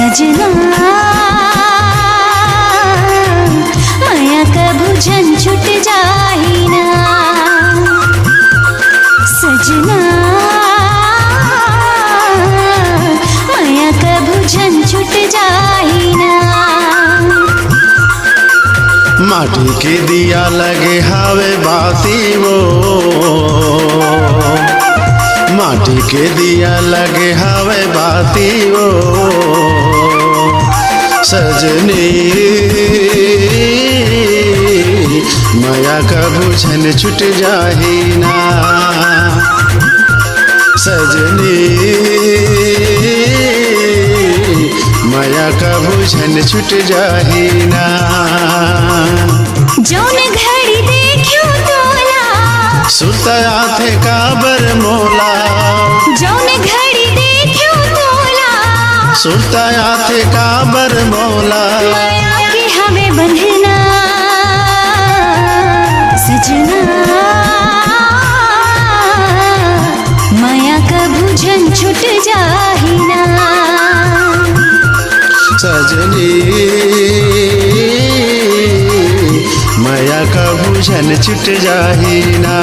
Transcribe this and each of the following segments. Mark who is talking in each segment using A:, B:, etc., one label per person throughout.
A: सजना माया कभू झन छुट जाही ना। सजना माया कभू झन छुट जाही ना।
B: माटी के दिया लगे हावे बाती वो, माटी के दिया लगे हावे बाती वो। सजनी माया कभू झन छुट जाही ना। सजनी माया कभू झन छुट जाही ना।
A: जौन घड़ी देखियो तोला
B: सुतया थे काबर मोला।
A: जौन घड़ी देखियो तोला
B: सुतया थे काबर मोला।
A: माया के हमें बंधना। सजना माया कभू झन छुट जाही ना।
B: सजनी माया कभू झन छुट जाही ना।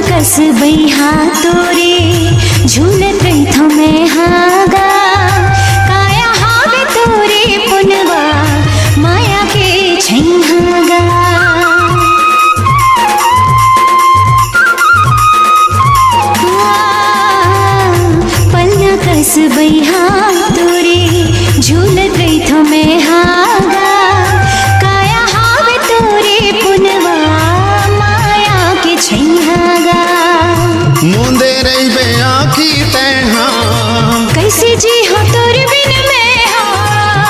A: कस बैहा तोरे झूलत रही मैं हागा। काया हावे तोरे पुनवा माया के छैहागा। पलना कस बैहा तोरे झूलत रही मैं हागा। काया हावे तोरे पुनवा माया के छैहागा।
B: मुंदे रही बे आँखी तैहा
A: कैसे जी हो तोर बिन में हो।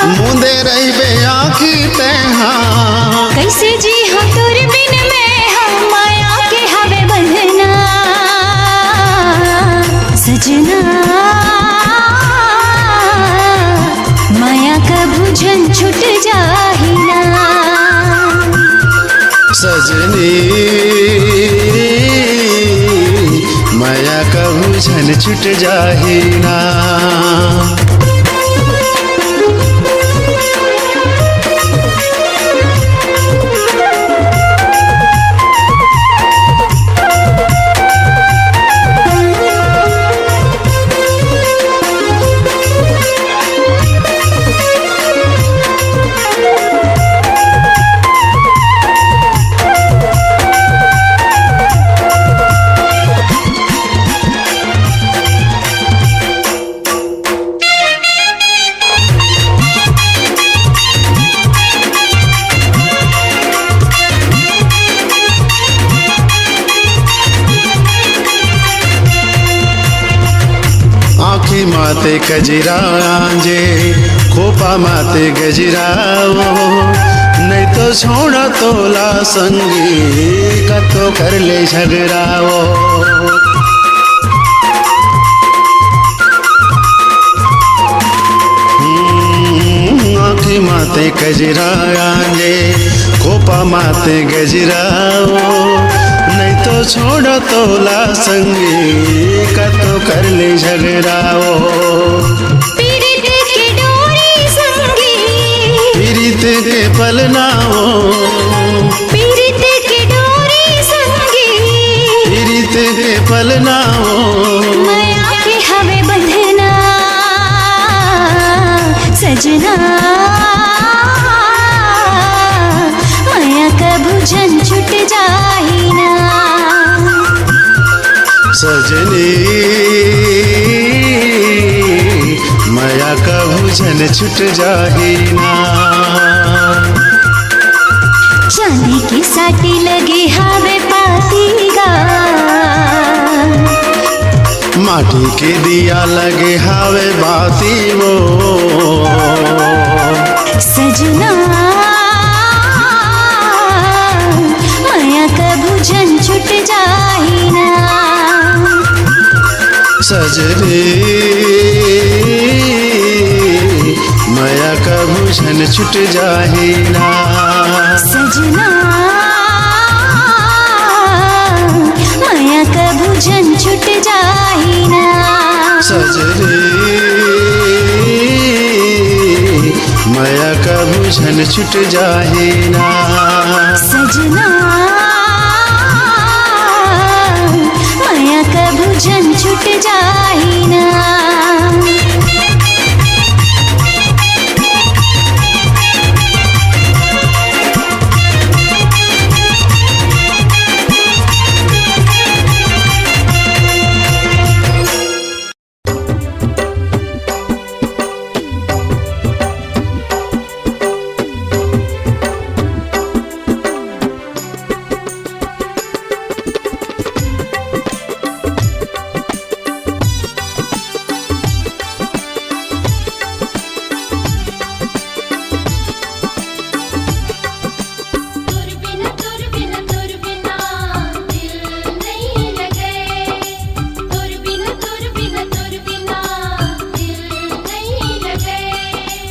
B: मुंदे रही बे आँखी तैहा
A: कैसे जी हो तोर बिन में हो। माया के हवे बंधना। सजना माया कभू झन छुट जाही ना।
B: सजनी माया कभू झन छुट जाही ना। आँखी माते कजरा आंजे खोपा माते गजराओ। नहीं तो छोड़ा तोला संगी कतो कर ले झगड़ाओ। आँखी माते कजरा आंजे खोपा माते गजराओ। नहीं तो छोड़ो तोला संगी कतो कर ले झगड़ाओ।
A: पीड़ित के डोरी संगी
B: पीड़ित के पलनाओ।
A: पीड़ित के डोरी संगी
B: पीड़ित के पलनाओ।
A: माया के हवे बंधना। सजना माया कभू झन छुट जाही ना।
B: सजनी माया कभू बुझन छुट जाही ना।
A: चांदी की साटी लगी हावे पाती गा,
B: माटी के दिया लगे हावे बाती वो।
A: सजना माया का बुझन छुट जाही ना।
B: सजरे माया का भूषण छुट जाही ना।
A: सजना माया का भूषण छुट जाही ना।
B: सजरे माया का भूषण छुट जाही ना।
A: सजना माया का भूषण छुट जाही ना।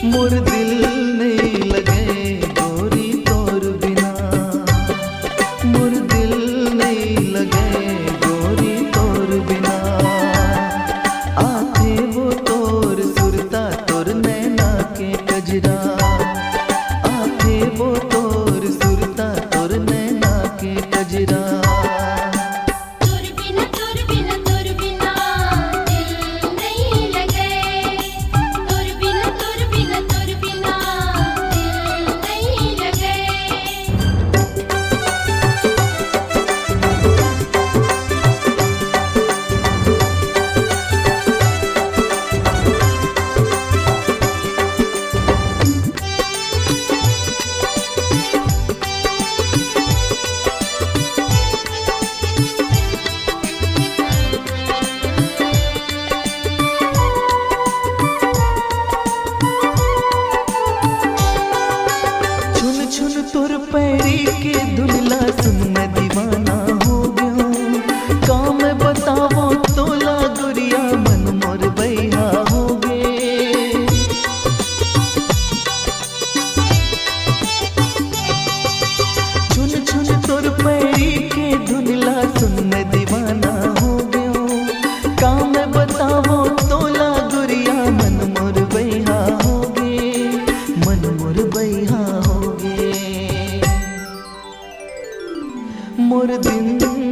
C: मोर दिल नहीं लगे गोरी तोर बिना, मोर दिल नहीं लगे गोरी तोर बिना। आखे वो तोर सुरता तोर नैना के कजरा, आखे वो तोर सुरता तोर नैना के कजरा। छुन तोर पैरी के दुल्ला सुन मैं दीवाना हो गया। काम बतावो तोला गुरिया मन मोर बैहा हो गे। छुन छुन तोर पैरी के दुल्ला सुन मैं दीवाना हो गया। काम बतावो तोला गुरिया मन मोर बैहा हो गे, मन मोर बैहा मोर दिन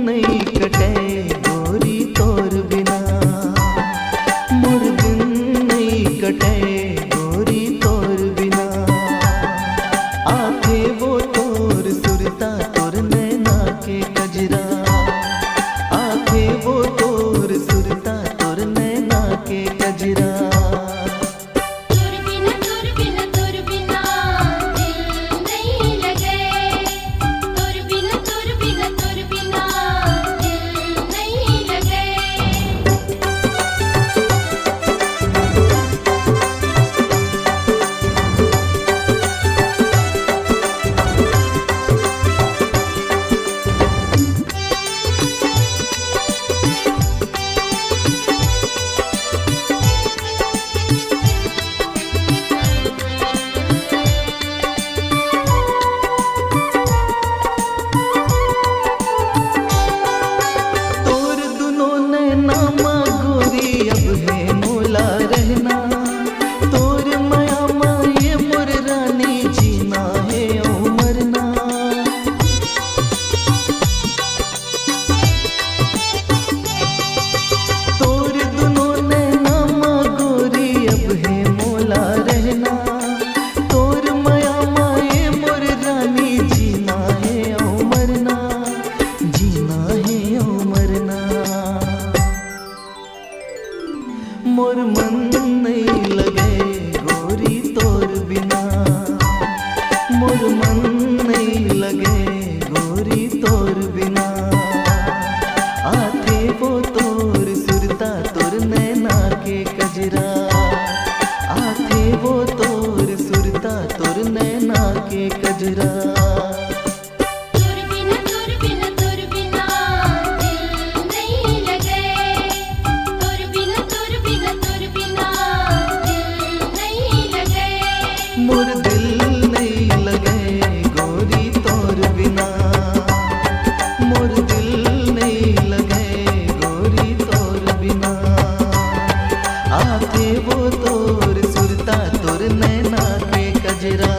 C: नहीं कटे गोरी तोर बिना, मोर दिन नहीं कटे गोरी तोर बिना। आखे वो तोर सुरता तोर नैना के कजरा, आखे वो तोर सुरता तोर नैना के कजरा। सुरता तोर नैना के कजरा।
A: तोर बिना दिल नहीं लगे, तोर बिना दिल नहीं लगे।
C: मोर दिल नहीं लगे गोरी तोर बिना, मोर दिल नहीं लगे गोरी तोर बिना। आके वो तोर सुरता तोर नैना के कजरा,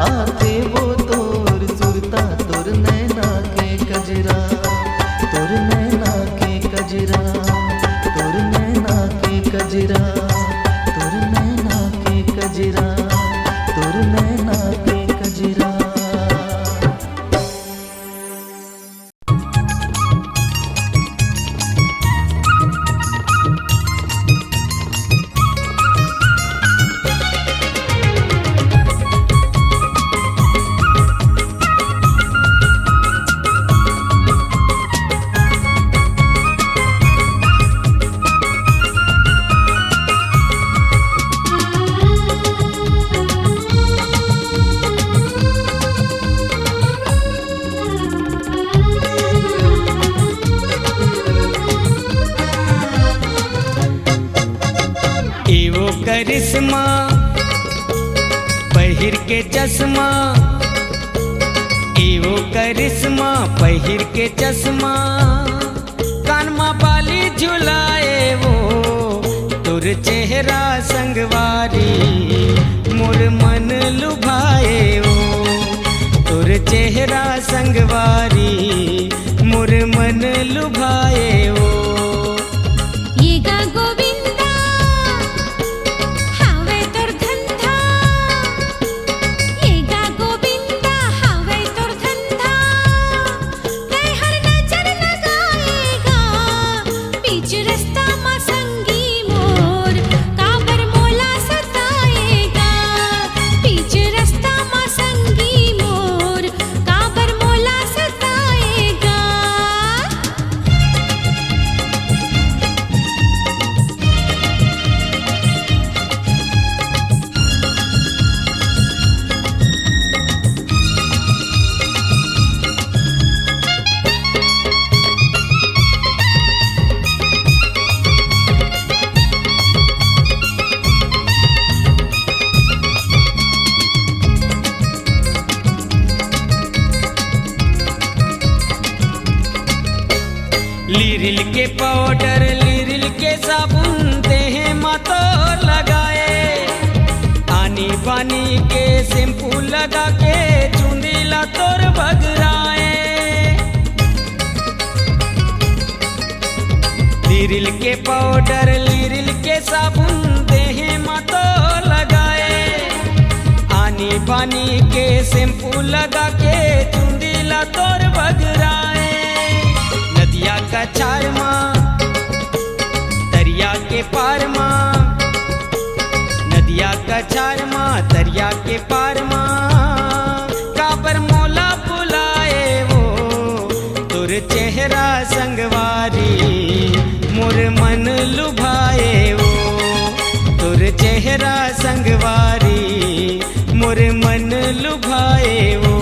C: आके वो तोर सुरता तोर नैना के कजरा, तोर नैना के कजरा, तोर नैना के कजरा, तोर नैना के कजरा, तोर नैना के कजरा।
D: एवो करिश्मा पहिर के चश्मा, एवो करिश्मा पहिर के चश्मा, कानमा बाली झुलाए वो तोर चेहरा संगवारी, मोर मन लुभाए वो तोर चेहरा संगवारी, मोर मन लुभाए वो।
A: ये गा गोविंदा हावे तोर धंधा, ये गा गोविंदा हावे तोर धंधा। कै हर नजर लगाएगा बीच रास्ता मा संगी मोर, काबर मोला सताएगा बीच रास्ता मा संगी मोर, काबर मोला सताएगा।
D: लीरिल के पाउडर लीरिल के साबुन देह मातो लगाए, आनी बानी के शैम्पू लगा के चुंदीला तोर बगराए। लीरिल के पाउडर लीरिल के साबुन देह मातो लगाए, आनी बानी के शैम्पू लगा के चुंदीला तोर बगराए। नदिया का चार माँ दरिया के पार माँ, नदिया का चार माँ दरिया के पार माँ, काबर मोला बुलाए वो तोर चेहरा संगवारी, मोर मन लुभाए वो तोर चेहरा संगवारी, मोर मन लुभाए वो।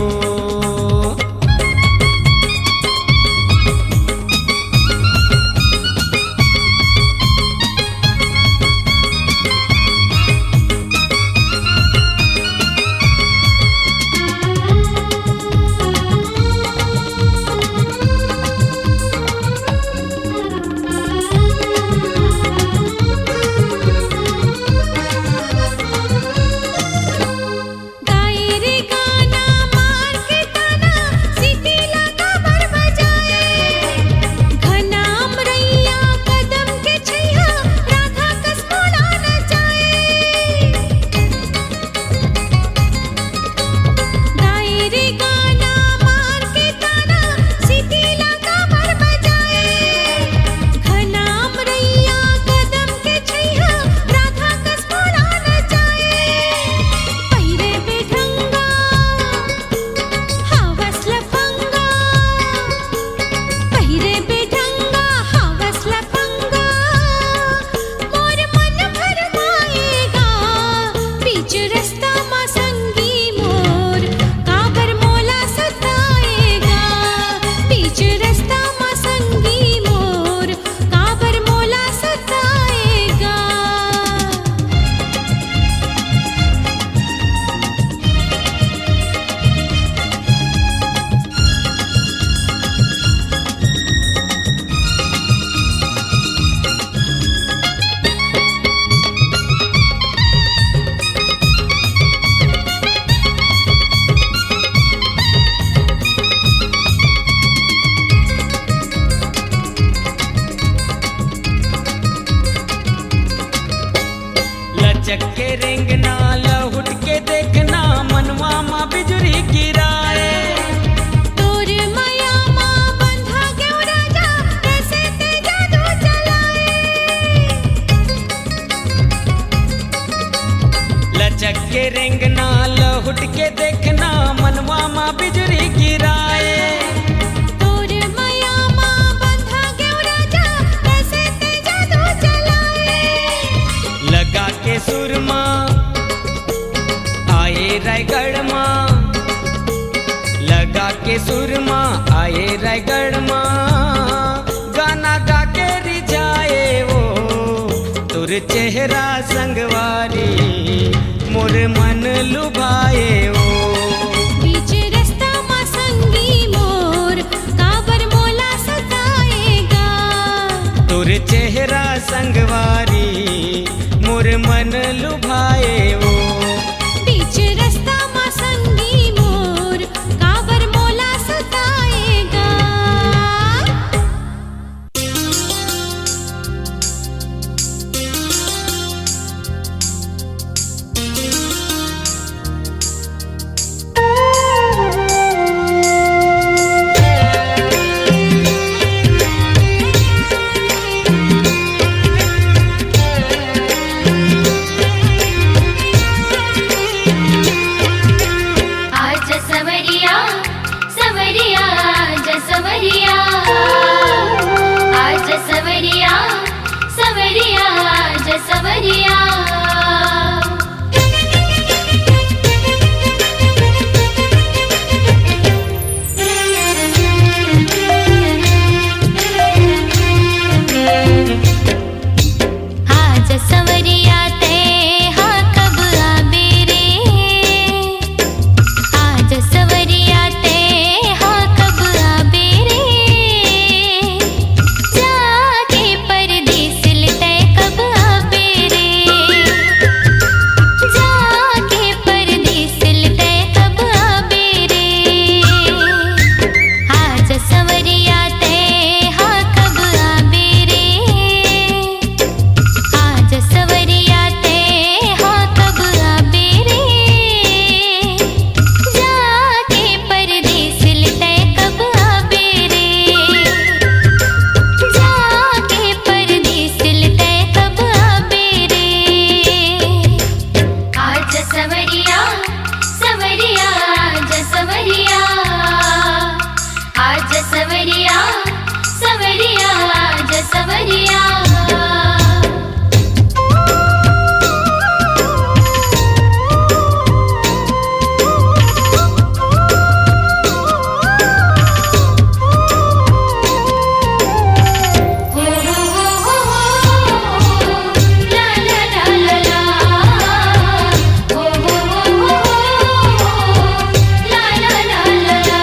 D: अंगना लहुट के देखना मनवा माँ बिजली गिराए।
A: तोर माया माँ बंधा क्यों राजा कैसे ते जादू चलाए।
D: लगा के सुरमा आए रायगढ़ माँ, लगा के सुरमा आए रायगढ़ माँ, गाना गा के रिझाए वो तुर चेहरा संगवारी मोर मन लुभाए वो।
A: बीच रास्ता माँ संगी मोर काबर मोला सताएगा।
D: तुर चेहरा संगवारी मोर मन लुभाए वो।
A: बीच रास्ता माँ संगी मोर काबर मोला सताएगा।
E: आजा सवरिया सवरिया आजा सवरिया, आजा सवरिया सवरिया आजा सवरिया। आजा सवरिया ते हाँ कब आबे रे। आजा सवरिया ते हाँ कब आबे रे। जाके परदेस ले कब आबे रे। जाके परदेस ले कब आबे रे। आजा सवरिया ते हाँ कब आबे रे। आजा सवरिया ते हाँ कब आबे रे। जाके परदेस ले कब आबे रे। जाके परदेस ले कब आबे रे। आजा सवरिया सवरिया आजा सवरिया, आजा सवरिया सवरिया आजा सवरिया। हो ला ला ला ला ला, हो ला ला ला ला ला।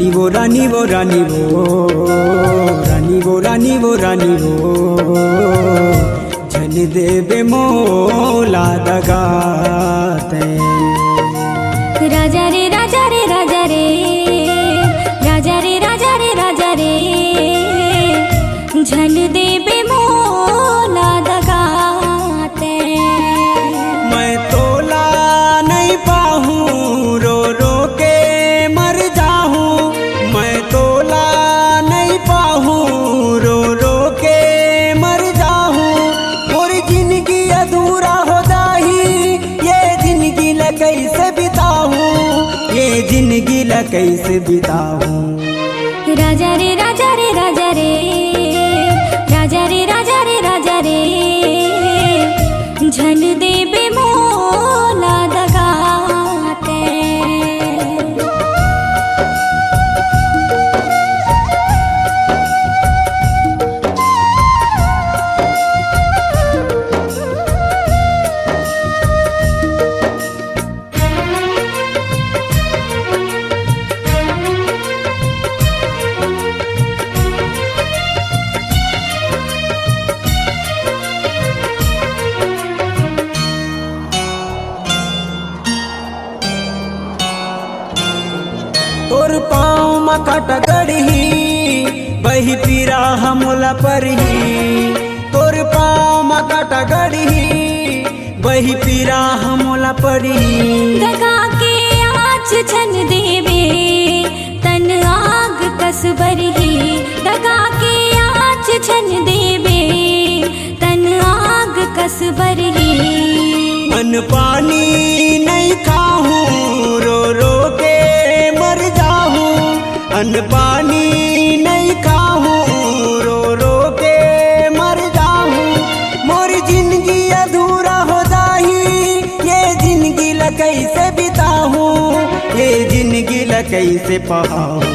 D: रानी वो रानी वो रानी वो रानी वो रानी वो रानी वो झन देवे मोला दगाते
A: राजा रे राजा रे राजा रे राजा रे राजा रे राजा रे झन देवे मोला दगाते
D: मैं तोला नहीं पाहूँ रो रो के मर जाहूँ मैं तोला नहीं पाहूँ रो रो के मर जाहूँ और जिंदगी अधूरा हो जाही ये जिंदगी ल कैसे बिताऊँ ये जिंदगी ल कैसे बिताऊँ
A: राजा रे राजा रे राजा रे राजा रे राजा रे राजा रे झन देवे मोला दगाते
D: तोर पाँव मकट गढ़ी बही पीरा हमला परही तोर पाँव मकट गढ़ी बही पीरा हमला पढ़ी
A: दगा के आँच छन देवे तन आग कसबरही दगा के आँच छन देवे तन आग कसबरही
D: अन्न पानी नहीं खाहूँ रो रो के मर जाहूँ अन्न पानी नहीं खाहूँ रो रो के मर जाहूँ मोर जिंदगी अधूरा हो जाही ये जिंदगी ल कैसे बिताहूँ ये जिंदगी ल कैसे पाहूँ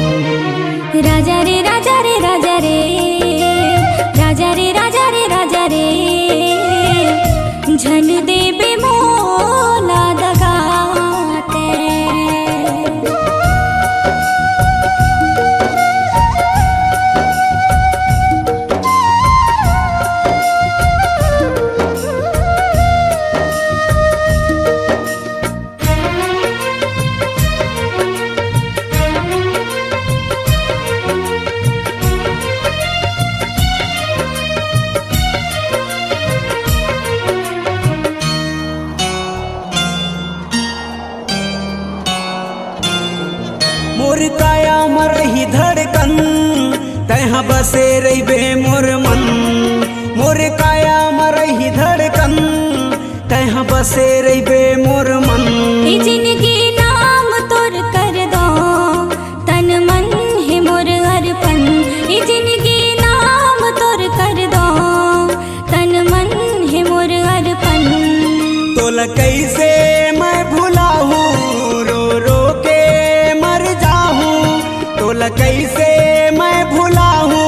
A: राजा रे राजा रे राजा रे राजा रे राजा रे राजा रे झन देवे मोला दगाते
D: मोर काया मर ही धड़कन तहाँ बसे रही बे मोर मन मोर काया मर ही धड़कन तहाँ बसे रही बे मोर मन
A: ई जिंदगी नाम तोर कर दो तन मन है मोर अर्पण ई जिंदगी नाम तोर कर दो तन मन है मोर अर्पण
D: तोला कैसे मैं भुलाहूँ रो रो के मर जाहूँ तोला कैसे मैं भुलाहूँ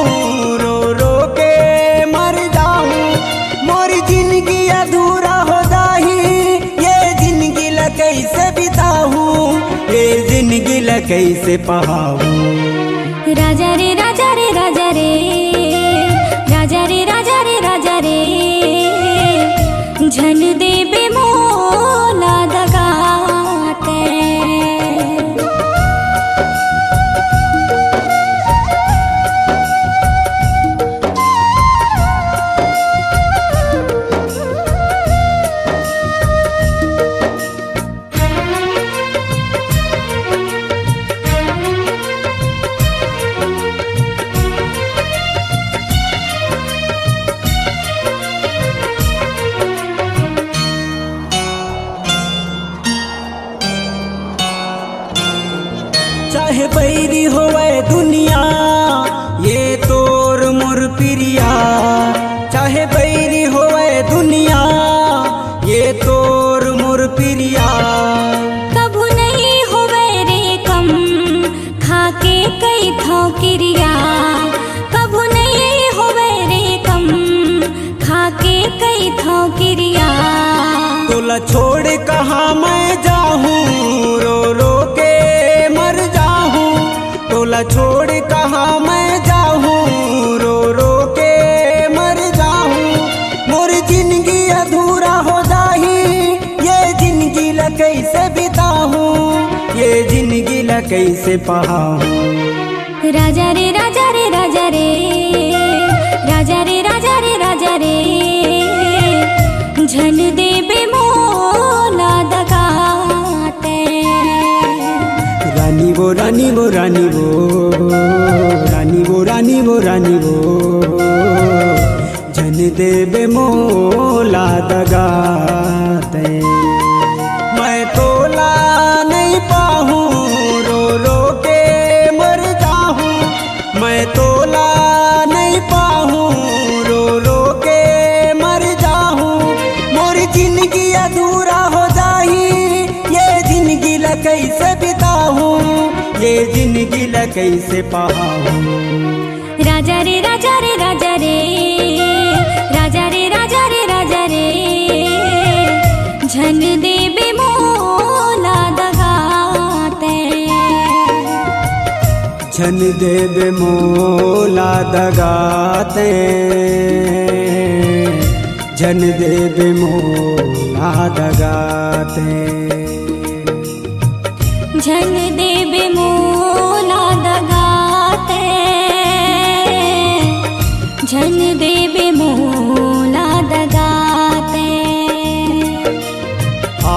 D: रो रो के मर जाहूँ मोर जिंदगी अधूरा हो जाही ये जिंदगी ल कैसे बिताहूँ ये जिंदगी ल कैसे पाहूँ
A: राजा रे राजा रे राजा रे राजा रे राजा रे राजा रे झन देवे मोला दगाते
D: चाहे बैरी होवे दुनिया ये तोर मोर प्रिया चाहे बैरी होवे दुनिया ये तोर मोर प्रिया
A: कभू नहीं होवे रे कम खाके कई थो क्रिया कभू नहीं होवे रे कम खाके कई थो क्रिया
D: तोला छोड़ कहाँ मैं जाहूँ रो रो के मर जाहूँ बोला छोड़ कहाँ मैं जाऊँ, रो रो के मर जाऊँ। मोर जिंदगी अधूरा हो जाही, ये जिंदगी ला कैसे बिताऊँ, ये जिंदगी ला कैसे पाऊँ।
A: राजा रे राजा रे राजा रे, राजा रे राजा रे राजा रे, झन देबे मोला दगाते।
D: रानी वो रानी वो रानी वो, रानी वो रानी वो रानी वो, झन देबे मोला दगाते। मैं तोला नहीं पाहूँ, रो रो के मर जाऊँ। मैं तोला नहीं पाहूँ, रो रो के मर जाऊँ। मोर जिंदगी अधूरा हो जाही, ये जिंदगी ला कैसे बिताऊँ, ये जिंदगी ला कैसे पाऊँ।
A: राजा रे राजा रे राजा रे, राजा रे राजा रे राजा रे, झन देबे मोला दगाते।
D: झन देबे मोला दगाते, झन देबे मोला दगाते।
A: झन देबे मोला दगाते, झन देबे मोला दगाते।
D: आ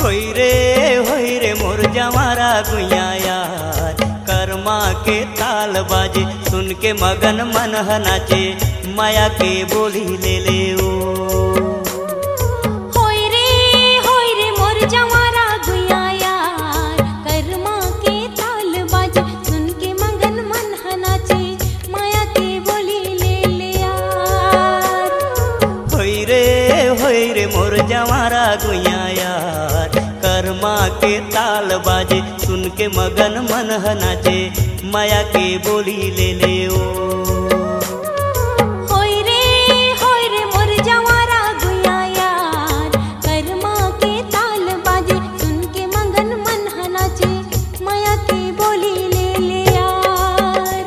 D: होई रे मोर जवारा गुइया यार, कर्मा के ताल बाजे सुन के मगन मन नाचे, माया के बोली ले ले ओ।
A: होई रे मोर जवारा गुइया यार, कर्मा के ताल बाजे सुन के मगन मन नाचे, माया के बोली ले ले यार।
D: होई रे मोर जवारा गुइया यार, कर्मा के ताल बाजे सुन के मगन मन नाचे, माया के बोली ले ले ओ।
A: होई रे मोर जवारा गुइया यार, कर्मा के ताल बाजे सुन के मगन मन नाचे, माया के बोली ले ले यार।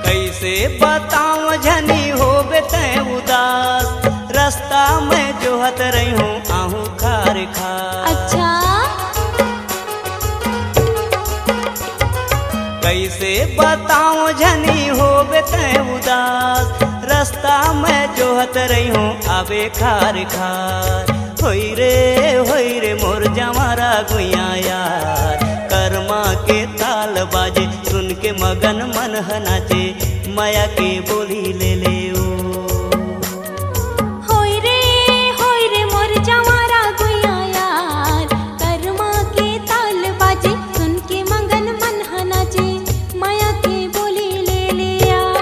D: कैसे बताऊं झनी होबे तै उदास, रास्ता में जोहत रही हूँ आहू खार खार।
A: अच्छा
D: कैसे बताऊं झनी होबे तै उदास, रास्ता में जोहत रही हूँ आबे खार खार। होई रे मोर जवारा गुइया यार, कर्मा के ताल बाजे सुन के मगन मन नाचे, माया के बोली ले ले ओ।
A: होई रे मोर जवारा गुइया यार, कर्मा के ताल बाजे सुन के मगन मन नाचे, माया के बोली ले ले यार।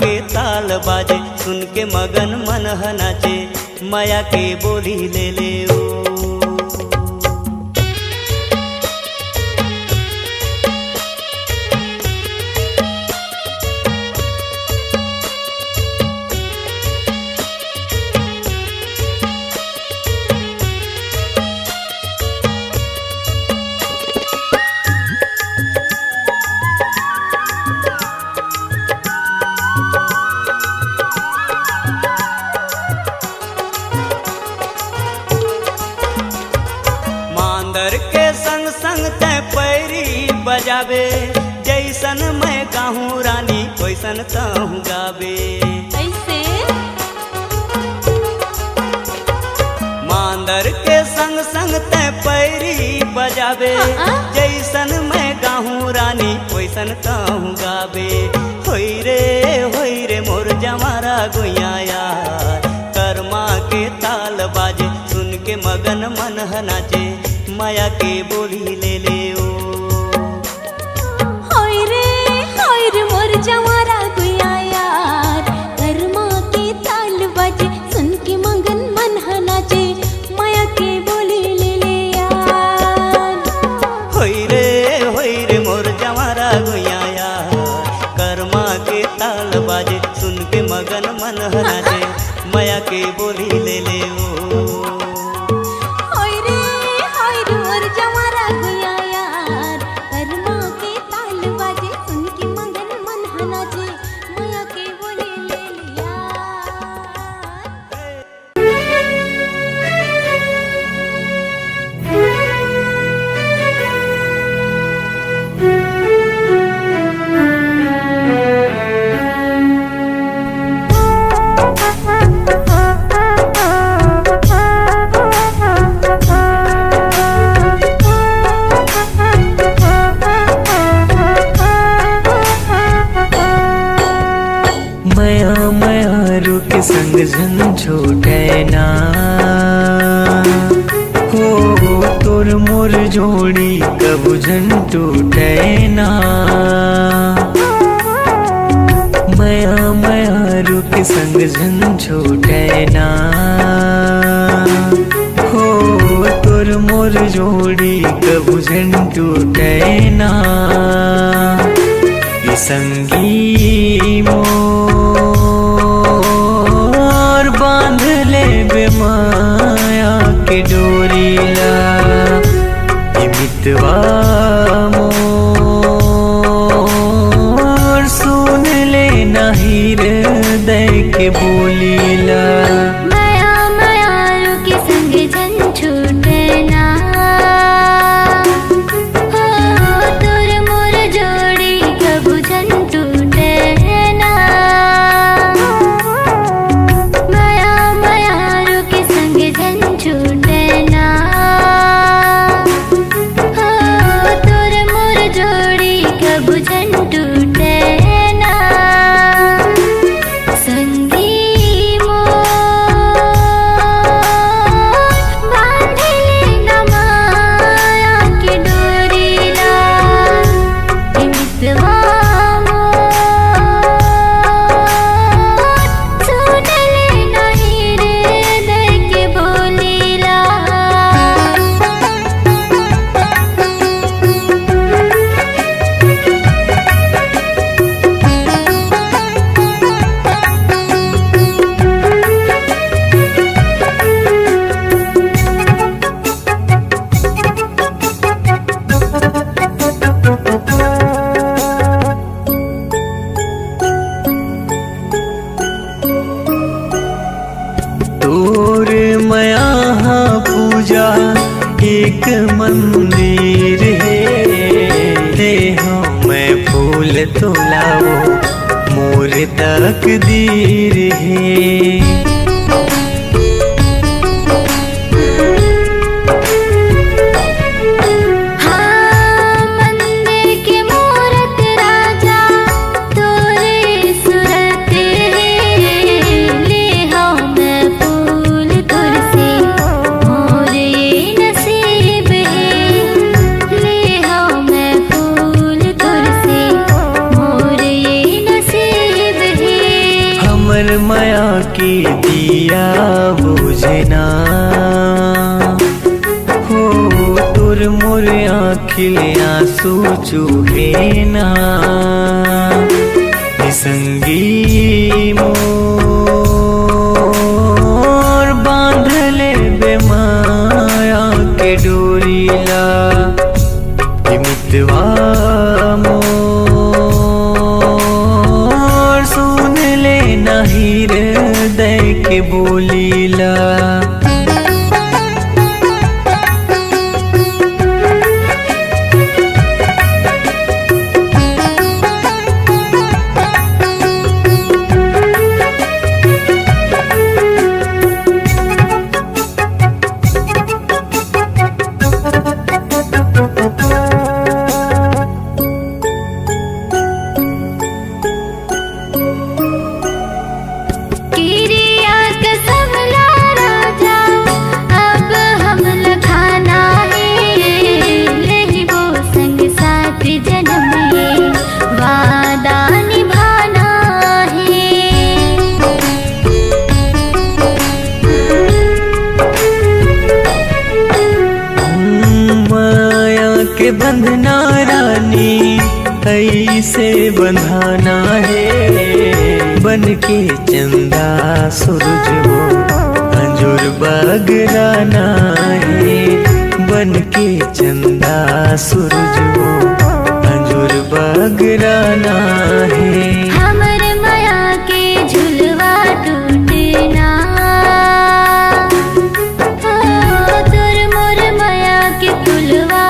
F: के ताल बाजे सुन के मगन मन नाचे माया के बोली ले ले ओ। मांदर के संग संग तय पैरी बजावे जैसन मैं गाहूँ रानी वैसन कहूँ गावे।
A: ऐसे
F: मांदर के संग संग तय पैरी बजावे जैसन मैं गाहूँ रानी वैसन कहूँ गावे। होई रे मोर जमारा गुइया यार कर्मा के ताल बाजे सुन के मगन मन नाचे माया के बोली ले ले ओ।
A: हाय रे मोर जवारा गुया यार कर्मा के ताल बाजे सुन के मगन मन नाचे माया के बोली ले ले यार।
F: होई रे मोर जवारा गुया यार कर्मा के ताल बाजे सुन के मगन मन नाचे माया के बोली ले ले ओ।
A: हाय रे मोर जवारा गुया यार कर्मा के ताल बाजे सुन के मगन मन नाचे माया के बोली ले ले यार।
C: मया रुक संग झन छोटे ना हो तोर मोर जोड़ी कबू झन टूटे ना। मया रुक संग झन छोटे ना हो तोर मोर जोड़ी कबू झन टूटे ना। ये संगी मोर बांध ले बेमाया के डोरीला ये मितवा मोर सुन ले नहीं हृदय के बोलीला।
A: माया रुके संग जन छूटे ना हो तोर मोर जोड़ी कबू जन टूटे ना। माया रुके संग जन छूटे ना हो तोर मोर जोड़ी कबू जन टूटे ना। संगी
C: पूजा एक मंदिर है देहों में फूल तोलाओ मोर तकदीर है।
A: मोर ये नसीब है।
C: हमर माया की दिया बुझना हो तोर मोर आँखिले आंसू चूहे ना संगी मोर बांधले बेमाया के डोरीला मितवा मोर सुन ले नहीं हृदय के बोलीला बंधना रानी ऐसे बंधाना है बन के चंदा सूरज हो अंजुर बगराना है बन के चंदा सूरज हो अंजुर बगराना है
A: हमर माया के झुलवा टूटना तोर मोर माया के तुलवा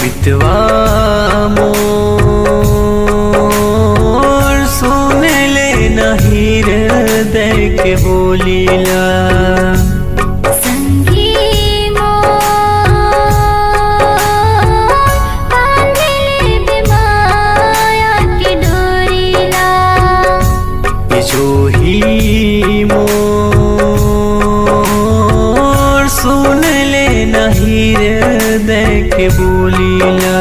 C: मितवा मोर सुन ले नहीं हृदय के बोलीला
A: संगी मोर बांधले बेमाया के डोरीला
C: जो ही मोर सुन ले नहीं हृदय के बोलीला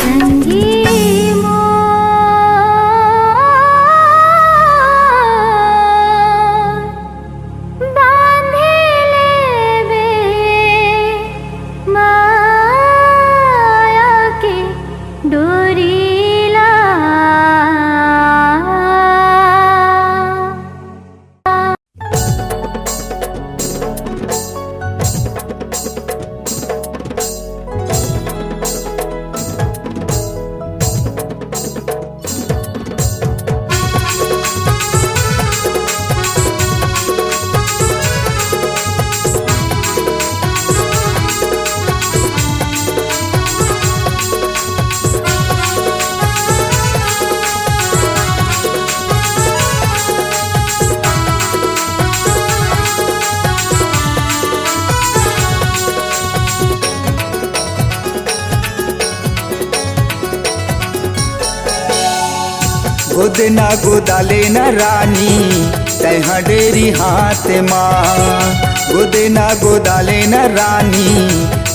A: संगी मोर बांधले बेमाया के डोरीला
G: गोदना गोदाले न रानी तैहा डेरी हाथ माँ गोदना गोदाले न रानी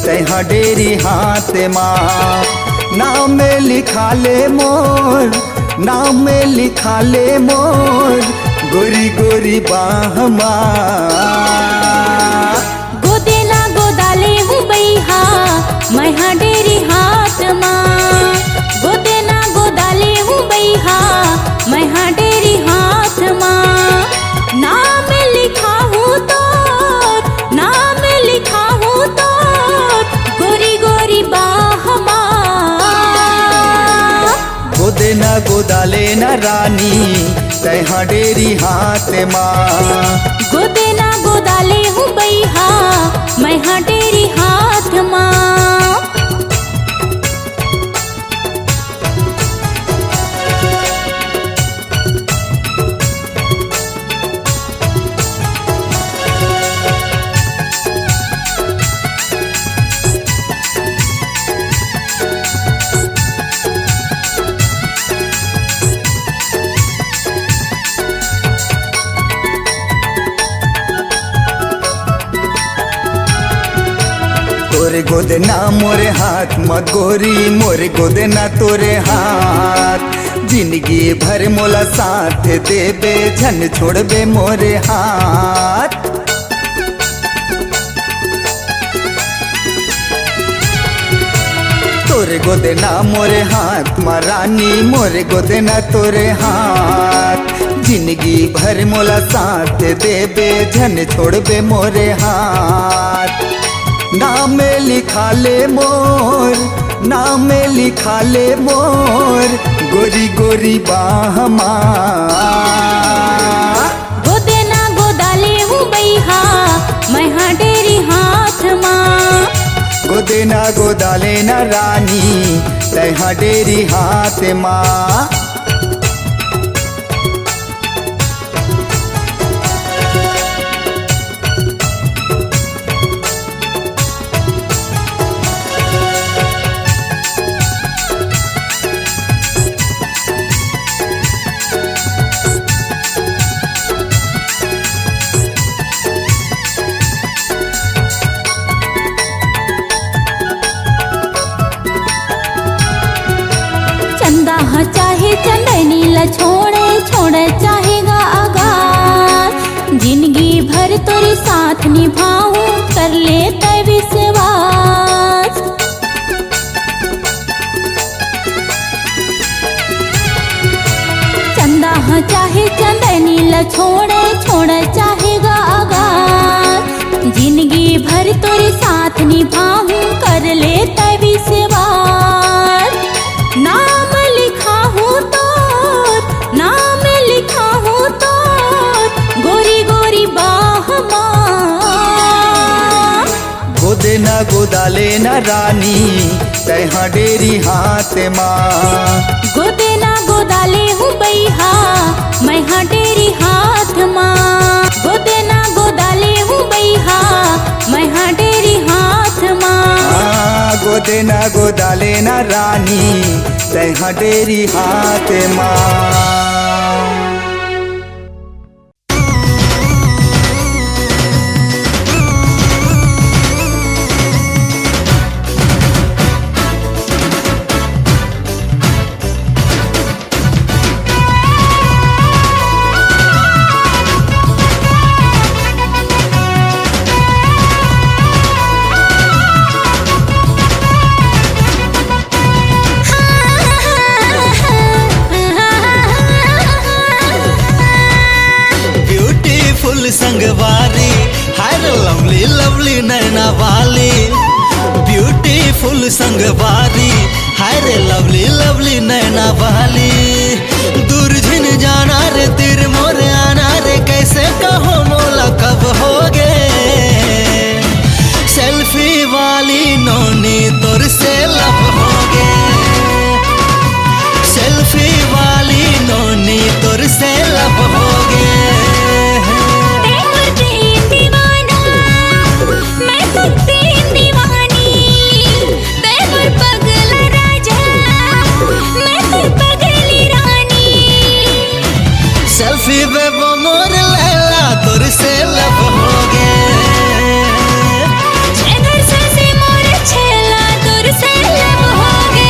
G: तैहा डेरी हाथ माँ नाम में लिखा ले मोर नाम में लिखा ले मोर गोरी गोरी बाह माँ
A: गोदेना गोदाले हूँ बैहा मैं हाँ डेरी हाथ माँ गोदेना गोदाले हूँ बैहा मैं हाँ डेरी हाथ माँ नाम लिखा हूँ तोर नाम लिखा हूँ तोर गोरी गोरी बाह माँ
G: गोदना गोदाले न रानी तैहा डेरी हाथ माँ
A: गोदेना गोदाले हूँ बैहा मैं हाँ डेरी हाथ माँ
G: तोरे गोदना मोरे हाथ मत गोरी मोरे गोदना तोरे हाथ जिंदगी भर मोला साथ देबे झन छोड़बे मोरे हाथ तोरे गोदना मोरे हाथ महारानी मोरे गोदना तोरे हाथ जिंदगी भर मोला साथ देबे झन छोड़बे मोरे हाथ नाम लिखा ले मोर नाम लिखा ले मोर गोरी गोरी बाहमा
A: गोदेना गोदाले हूँ बैहा मैं हाँ डेरी हाथ माँ
G: गोदेना गोदाले न रानी तैहा डेरी हाथ माँ
A: चाहे चंदनी ला छोड़े छोड़े चाहेगा आगार जिंदगी भर तोरे साथ निभाऊं कर ले तय विश्वास चंदा हाँ चाहे चंदनी ला छोड़े छोड़े चाहेगा आगार जिंदगी भर तोरे साथ निभाऊं कर ले तय विश्वास नाम लिखा हूँ तोर नाम लिखा हूँ तोर गोरी गोरी बाहमा
G: गोदेना गोदाले न रानी तैहा डेरी हाथ माँ
A: गोदेना गोदाले हूँ बैहा मैं हाँ डेरी हाथ माँ गोदेना गोदाले हूँ बैहा मैं हाँ डेरी हाथ माँ
G: गोदेना गोदाले न रानी तैहा डेरी हाथ माँ
C: संगवारी हाय लवली लवली नैना वाली ब्यूटीफुल संगवारी हाय लवली लवली नैना वाली दूर झिन जाना रे तिर मोरे आना रे कैसे कहो मोला कब होगे सेल्फी वाली नोनी तोर से लब होगे सेल्फी वाली नोनी तोर से लब होगे सेल्फी में वो मोर लैला तोर से लब होगे
A: छेगर से मोर छेला तोर से लब होगे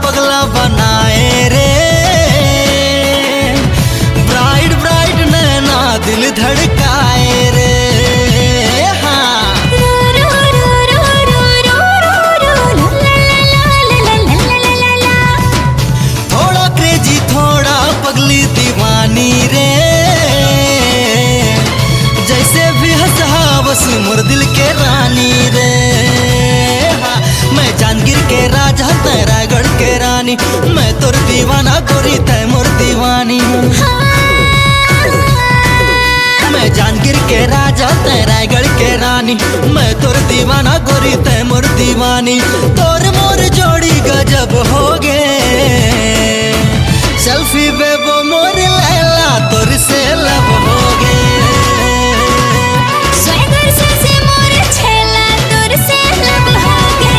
C: पगला बनाए रे ब्राइट ब्राइट नैना दिल धड़काए रे हाँ थोड़ा क्रेजी थोड़ा पगली दीवानी रे जैसे भी हंसा बस मोर दिल के रानी रे
H: मैं जानगिर के राजा तै रायगढ़ के रानी, मैं तोर दीवाना गोरी तै मोर दीवानी, तोर मोर जोड़ी गजब हो गे। सेल्फी बेबो मोर लैला तोर से लब हो गे।
A: स्वैगर से मोर छेला तोर से लब हो गे।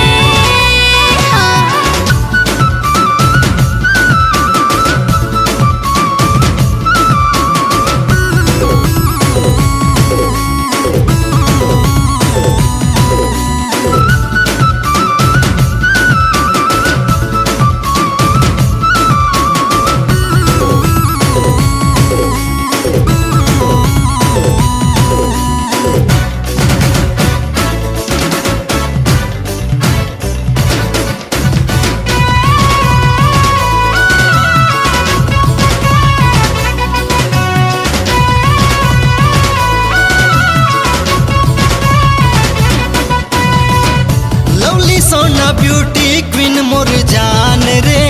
H: सोना ब्यूटी क्वीन मोर जान रे,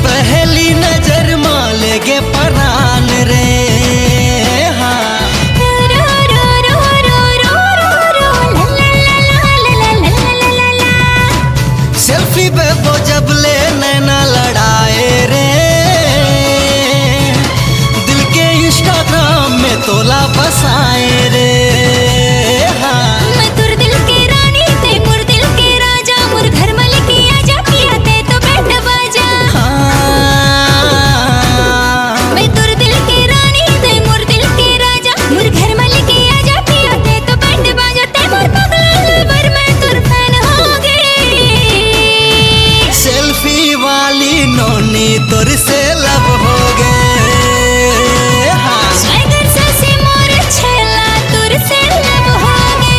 H: पहली नजर माले गे परान रे। हाँ सेल्फी बेबो जब ले नैना लड़ाए रे, दिल के इंस्टाग्राम में तोला बसाए रे। तोर से लब हो गए। हाँ
A: स्वैगर से मोर छेला तोर से लब हो गे।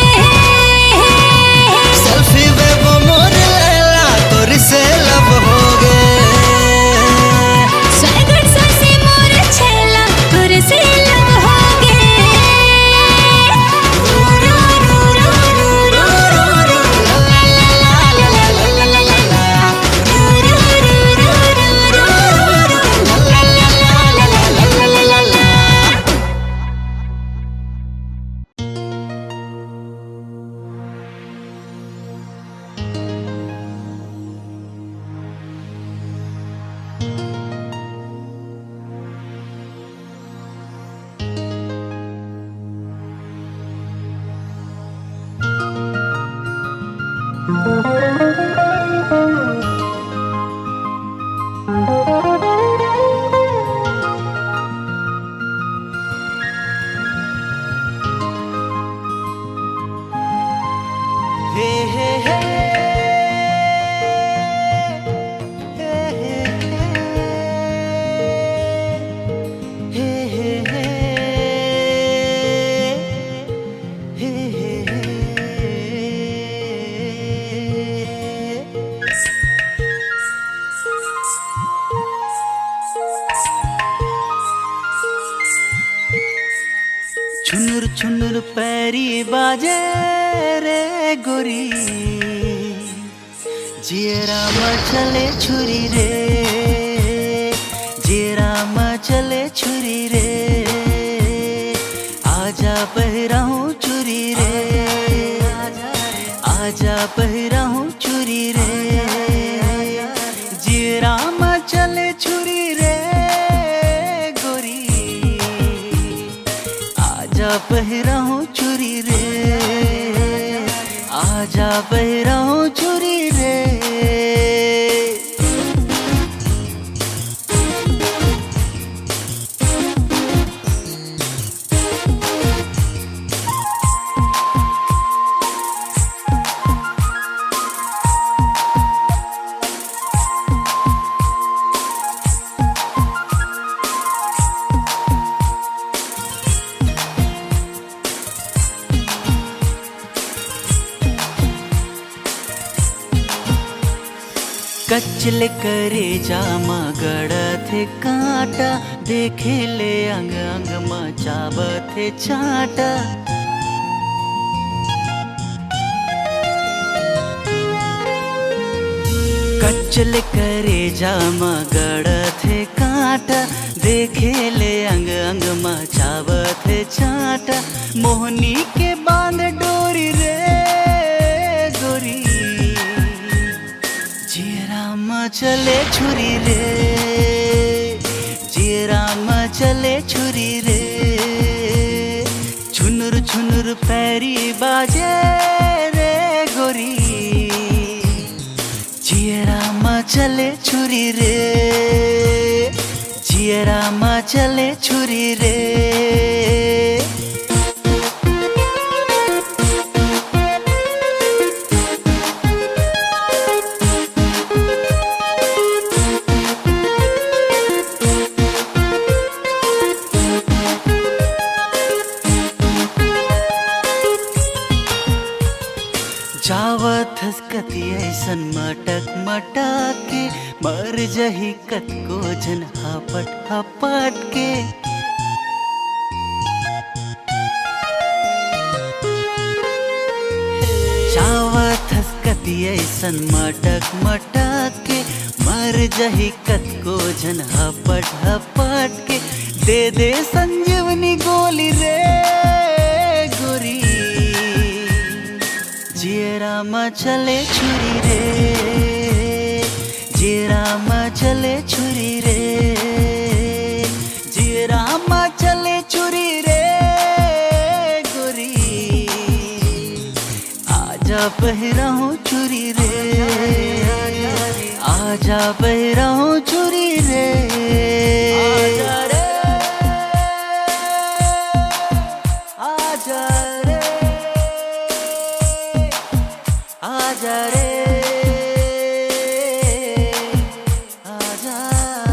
H: सेल्फी बेबो मोर लैला तोर से लब हो गए।
A: स्वैगर से मोर छेला तोर से लब हो गे।
C: छुनुर छुनुर पैरी बाजे रे गोरी, जियरा मचले छुरी रे, जियरा मचले छुरी रे। आजा पहराऊं चुरी रे, आजा पहराऊं चुरी रे। जियरा मचले छुरी रे गोरी, आजा पहराऊं चुरी रे, आजा पहराऊं चुरी रे। कचल करे जामा गड़थे कांटा, देखे ले अंग अंग मचावथे चाटा। कचल करे जामा गड़थे कांटा,
F: कांटा देखे ले अंग अंग मचावत चाटा मोहनी के बांध डोरी रे गोरी जियरा चले छुरी रे जियरा चले छुरी रे छुनुर छुनुर पैरी बाजे रे गोरी जियरा चले छुरी रे जियरा चले छुरी रे जावत हसकती ऐसन मटक मटक के मर जही कत को जन हपट हपट के जावत हसकती ऐसन मटक मटक के मर जही कत को जन हपट हपट के दे दे संजीवनी गोली रे गोरी जियरा चले छुरी रे जियरा चले छुरी रे जियरा चले छुरी रे गोरी आजा बहराऊं छुरी रे आजा बहराऊं छुरी रे आजा रे आजा रे आजा रे आजा रे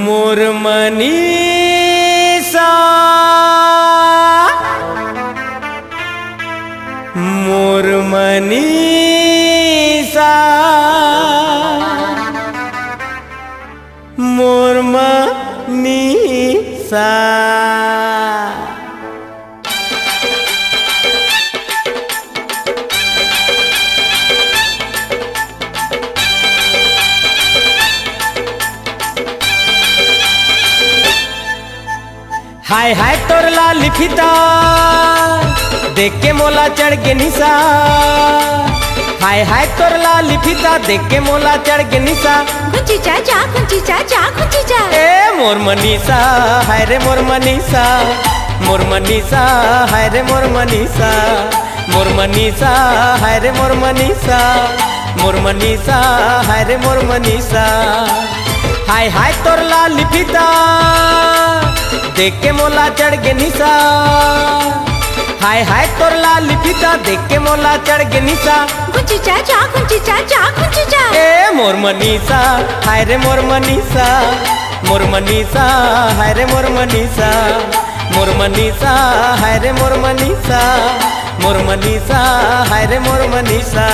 D: मोर मनीषा मोर मनीषा मोर मनीषा हाय हाय तोर लाली फीता देख के मोला चढ़ के निशा। हाय हाय तोर लाली फीता देख के मोला चढ़ के निशा।
A: गुंची चाचा गुंची चाचा गुंची चा
D: ए मोर मनीषा हाय रे मोर मनीषा मोर मनीषा हाय रे मोर मनीषा मोर मनीषा हाय रे मोर मनीषा मोर मनीषा हाय रे मोर मनीषा। हाय हाय तोर लाली फीता देख के मोला चढ़ के निशा। हाय हाय तोर लाली फीता देख के मोला चढ़ के निशा।
A: गुंची चाचा गुंची चाचा गुंची चा
D: ए मोर मनीषा हाय रे मोर मनीषा मोर मनीषा हाय रे मोर मनीषा मोर मनीषा हाय रे मोर मनीषा मोर मनीषा हाय रे मोर मनीषा।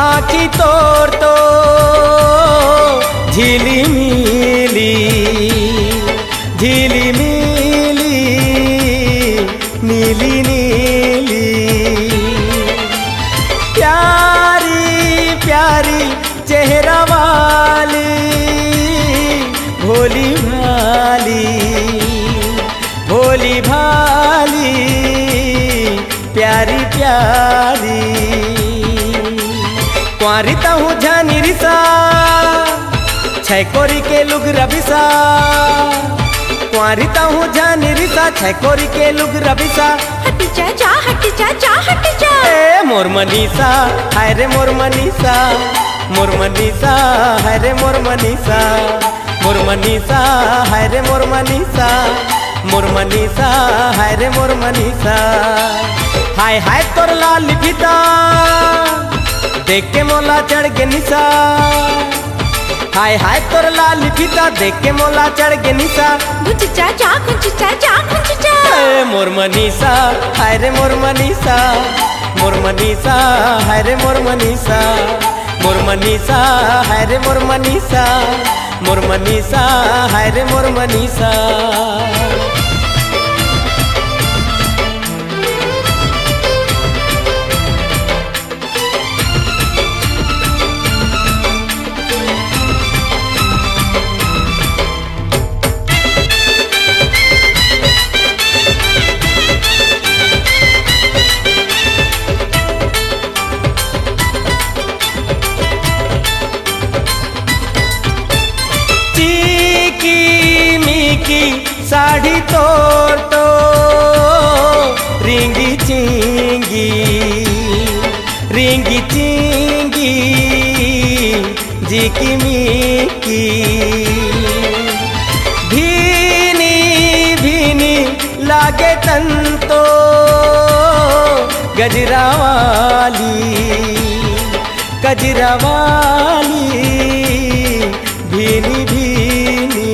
D: आँखी तोर तो झिली मिली झिली मिली नीली नीली प्यारी प्यारी चेहरा वाली भोली भाली भोली भाली प्यारी प्यारी कुंवारी तहु जानी रिसा छैकोरी के लुग रबिसा। कुंवारी तहु जानी रिसा छैकोरी के लुग रबिसा।
A: हटी चाचा हटी चाचा हटी चा
D: ए मोर मनीषा हाय रे मोर मनीषा मोर मनीषा हाय रे मोर मनीषा मोर मनीषा हाय रे मोर मनीषा मोर मनीषा हाय रे मोर मनीषा। हाय हाय तोर लाली फीता देख के मोला चढ़ के निशा। हाय हाय तोर लाली फीता देख के मोला चढ़ के निशा।
A: गुंची चाचा गुंची चाचा गुंची चा
D: ए मोर मनीषा हाय रे मोर मनीषा मोर मनीषा हाय रे मोर मनीषा मोर मनीषा हाय रे मोर मनीषा मोर मनीषा हाय रे मोर मनीषा। साड़ी तोर तो रिंगी चिंगी रिंगी चिंगी जिकी मिकी भीनी भीनी लागे तन तो गजरा वाली गजरा वाली भीनी भीनी।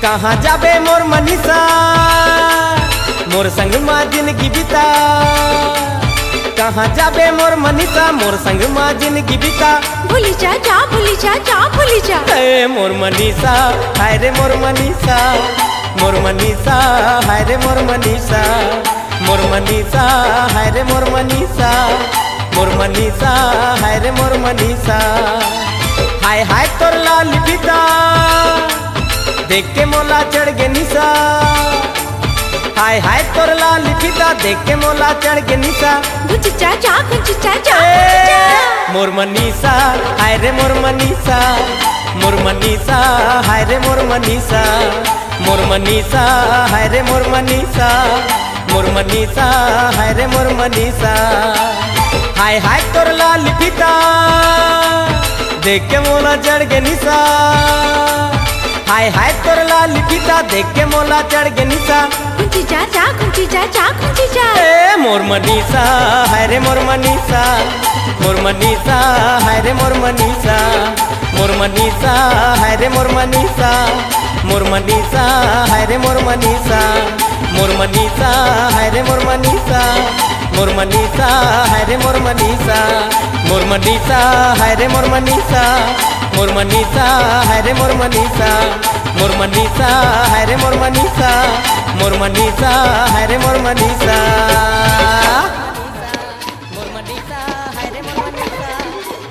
D: कहाँ जाबे मोर मनीषा मोर संग माँ जिंदगी बिता। कहाँ जाबे मोर मनीषा मोर संग माँ जिंदगी बिता।
A: भूली चाचा भूली चाचा भूली चा
D: ए मोर मनीषा हाय रे मोर मनीषा मोर मनीषा हाय रे मोर मनीषा मोर मनीषा हाय रे मोर मनीषा मोर मनीषा हाय रे मोर मनीषा। हाय हाय तोर लाली फीता देख के मोला चढ़ के निशा। हाय हाय तोर लाली फीता देख के मोला चढ़ के निशा।
A: गुंची चाचा गुंची चाचा
D: ए मोर मनीषा हाय रे मोर मनीषा, मोर मनीषा हाय रे मोर मनीषा, मोर मनीषा हाय रे मोर मनीषा, मोर मनीषा हाय रे मोर मनीषा। हाय हाय तोर लाल फीता देख के मोला चढ़ गे निशा, हाय हाय तोर लाल फीता देख के मोला चढ़ गे निशा।
A: खुंची चाचा खुंची चाचा खुंची चा
D: ए मोर मनीषा हाय रे मोर मनीषा, मोर मनीषा हाय रे मोर मनीषा, मोर मनीषा हाय रे मोर मनीषा, मोर मनीषा हाय रे मोर मनीषा, मोर मनीषा हाय रे मोर मनीषा, मोर मनीषा हाय रे मोर मनीषा, मोर मनीषा हाय रे मोर मनीषा, मोर मनीषा हाय रे मोर मनीषा, मोर मनीषा हाय रे मोर मनीषा, मोर मनीषा हाय रे मोर मनीषा। मोर मनीषा हाय रे मोर मनीषा,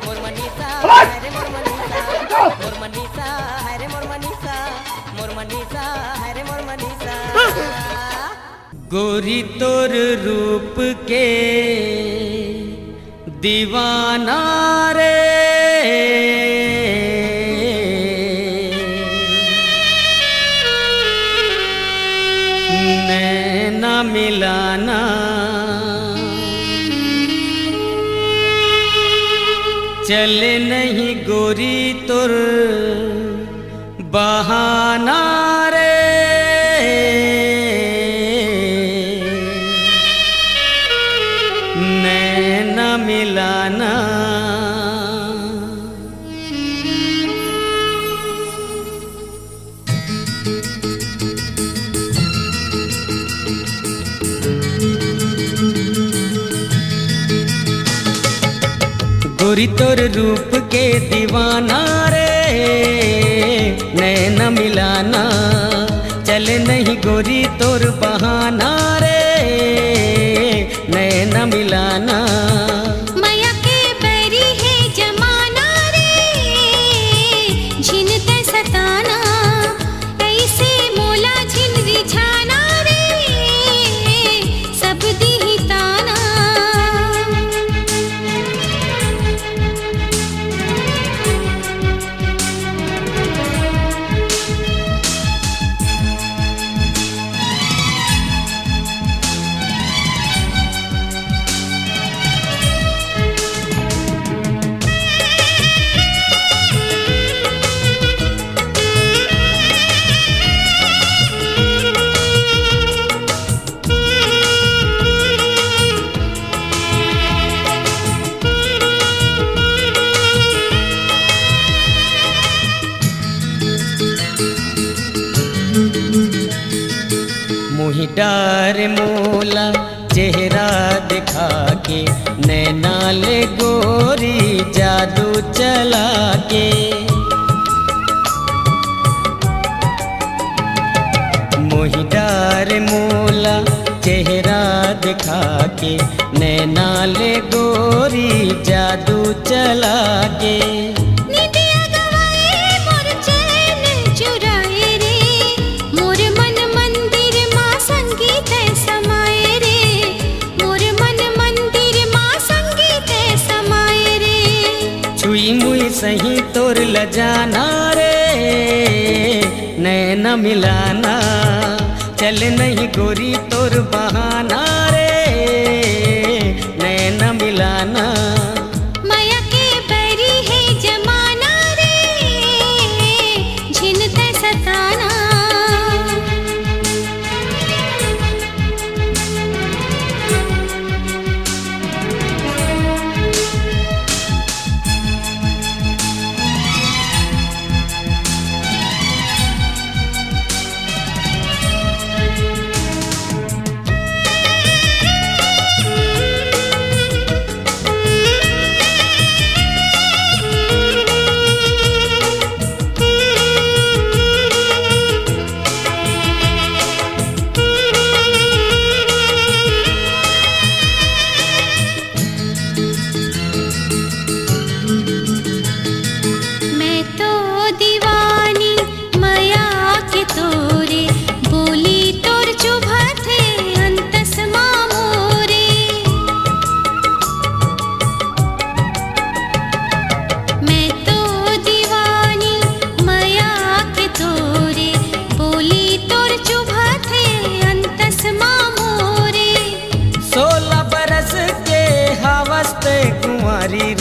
D: मोर मनीषा हाय रे मोर मनीषा, मोर मनीषा हाय रे मोर मनीषा, मोर मनीषा हाय रे मोर मनीषा। गोरी तोर रूप के दीवाना रे, नैना मिलाना चले नहीं गोरी तोर बहाना रे, नैना मिलाना। गोरी तोर रूप के दीवाना रे, नैना मिलाना चले नहीं गोरी तोर बहाना रे, नैना मिलाना।
A: माया के बैरी है जमाना रे, झिन ते सताना ऐसे मोला झिन रिझाना रे, सब दी ताना।
D: मोहि डार मोला चेहरा दिखा के, नैना ले गोरी जादू चला के। मोहि डार मोला चेहरा दिखा के, नैना ले गोरी जादू चला के।
A: निदिया गवाए मोर चैन चुराए रे, मोर मन मंदिर माँ संगीत समाए रे, मोर मन मंदिर माँ संगीत समाए रे।
D: छुई मुई सही तोर लजाना रे, नैना मिलाना चल नहीं गोरी तोर बहाना रे, नैना मिलाना।
A: माया के बैरी है जमाना रे, झिन ते सताना।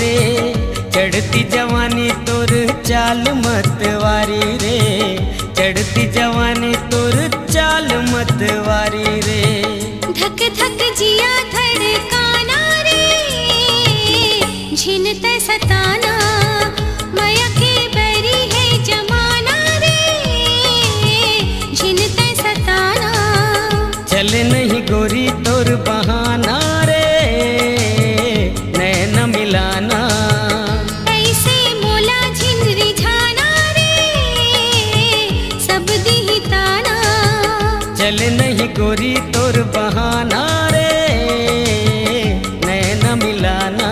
D: रे चढ़ती जवानी तोर चाल मतवारी रे चढ़ती जवानी तोर चाल मतवारी रे
A: धक धक जिया धड़काना रे झिनते सताना माया के बरी है जमाना रे झिनते सताना
D: चल नहीं गोरी तोर बहाना रे नैन मिलाना
A: ऐसे मोला झिन रिझाना रे सब दिहिताना
D: चल नहीं गोरी तोर बहाना रे नैन मिलाना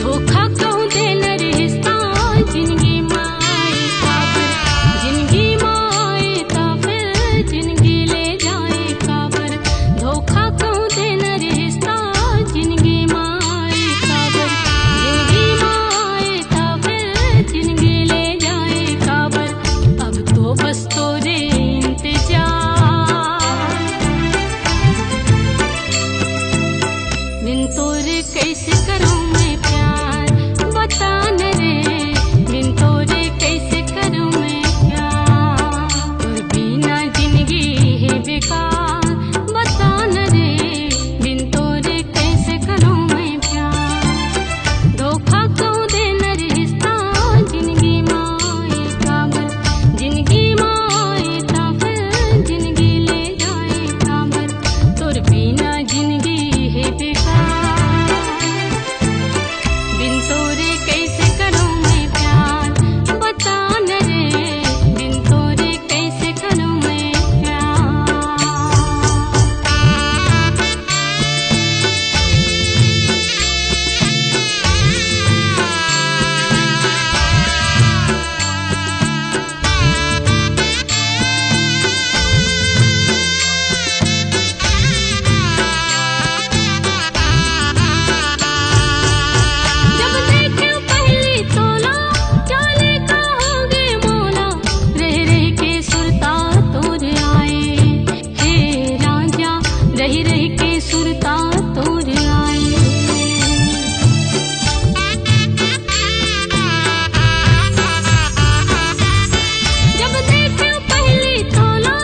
A: धोखा कहूँ देन रिश्ता जिंदगी माए काबर जिंदगी माए काबर जिंदगी ले जाए काबर धोखा कहूँ देन रिश्ता जिंदगी माए काबर जिंदगी माए काबर जिंदगी ले जाए काबर अब तो बस तोरे इंतजार बिन तोरे कैसे करूं मैं प्यार बता न रे बिन तोरे कैसे करूं मैं प्यार और बिना जिंदगी है बेकार बता न रे बिन तोरे कैसे करूं मैं प्यार धोखा क्यों देना रिश्ता जिंदगी माए काबर जिंदगी माए काबर जिंदगी ले जाए काबर तोर बिना जिंदगी है बेकार बिन तोरे कैसे करूं मैं प्यार बता न रे बिन तोरे कैसे करूं मैं प्यार जब देखे पहली तोला चाले कहोगे मोला रह रह के सुरता तोर आए हे राजा रह रह के सुरता तोर आए जब देखे पहली तोला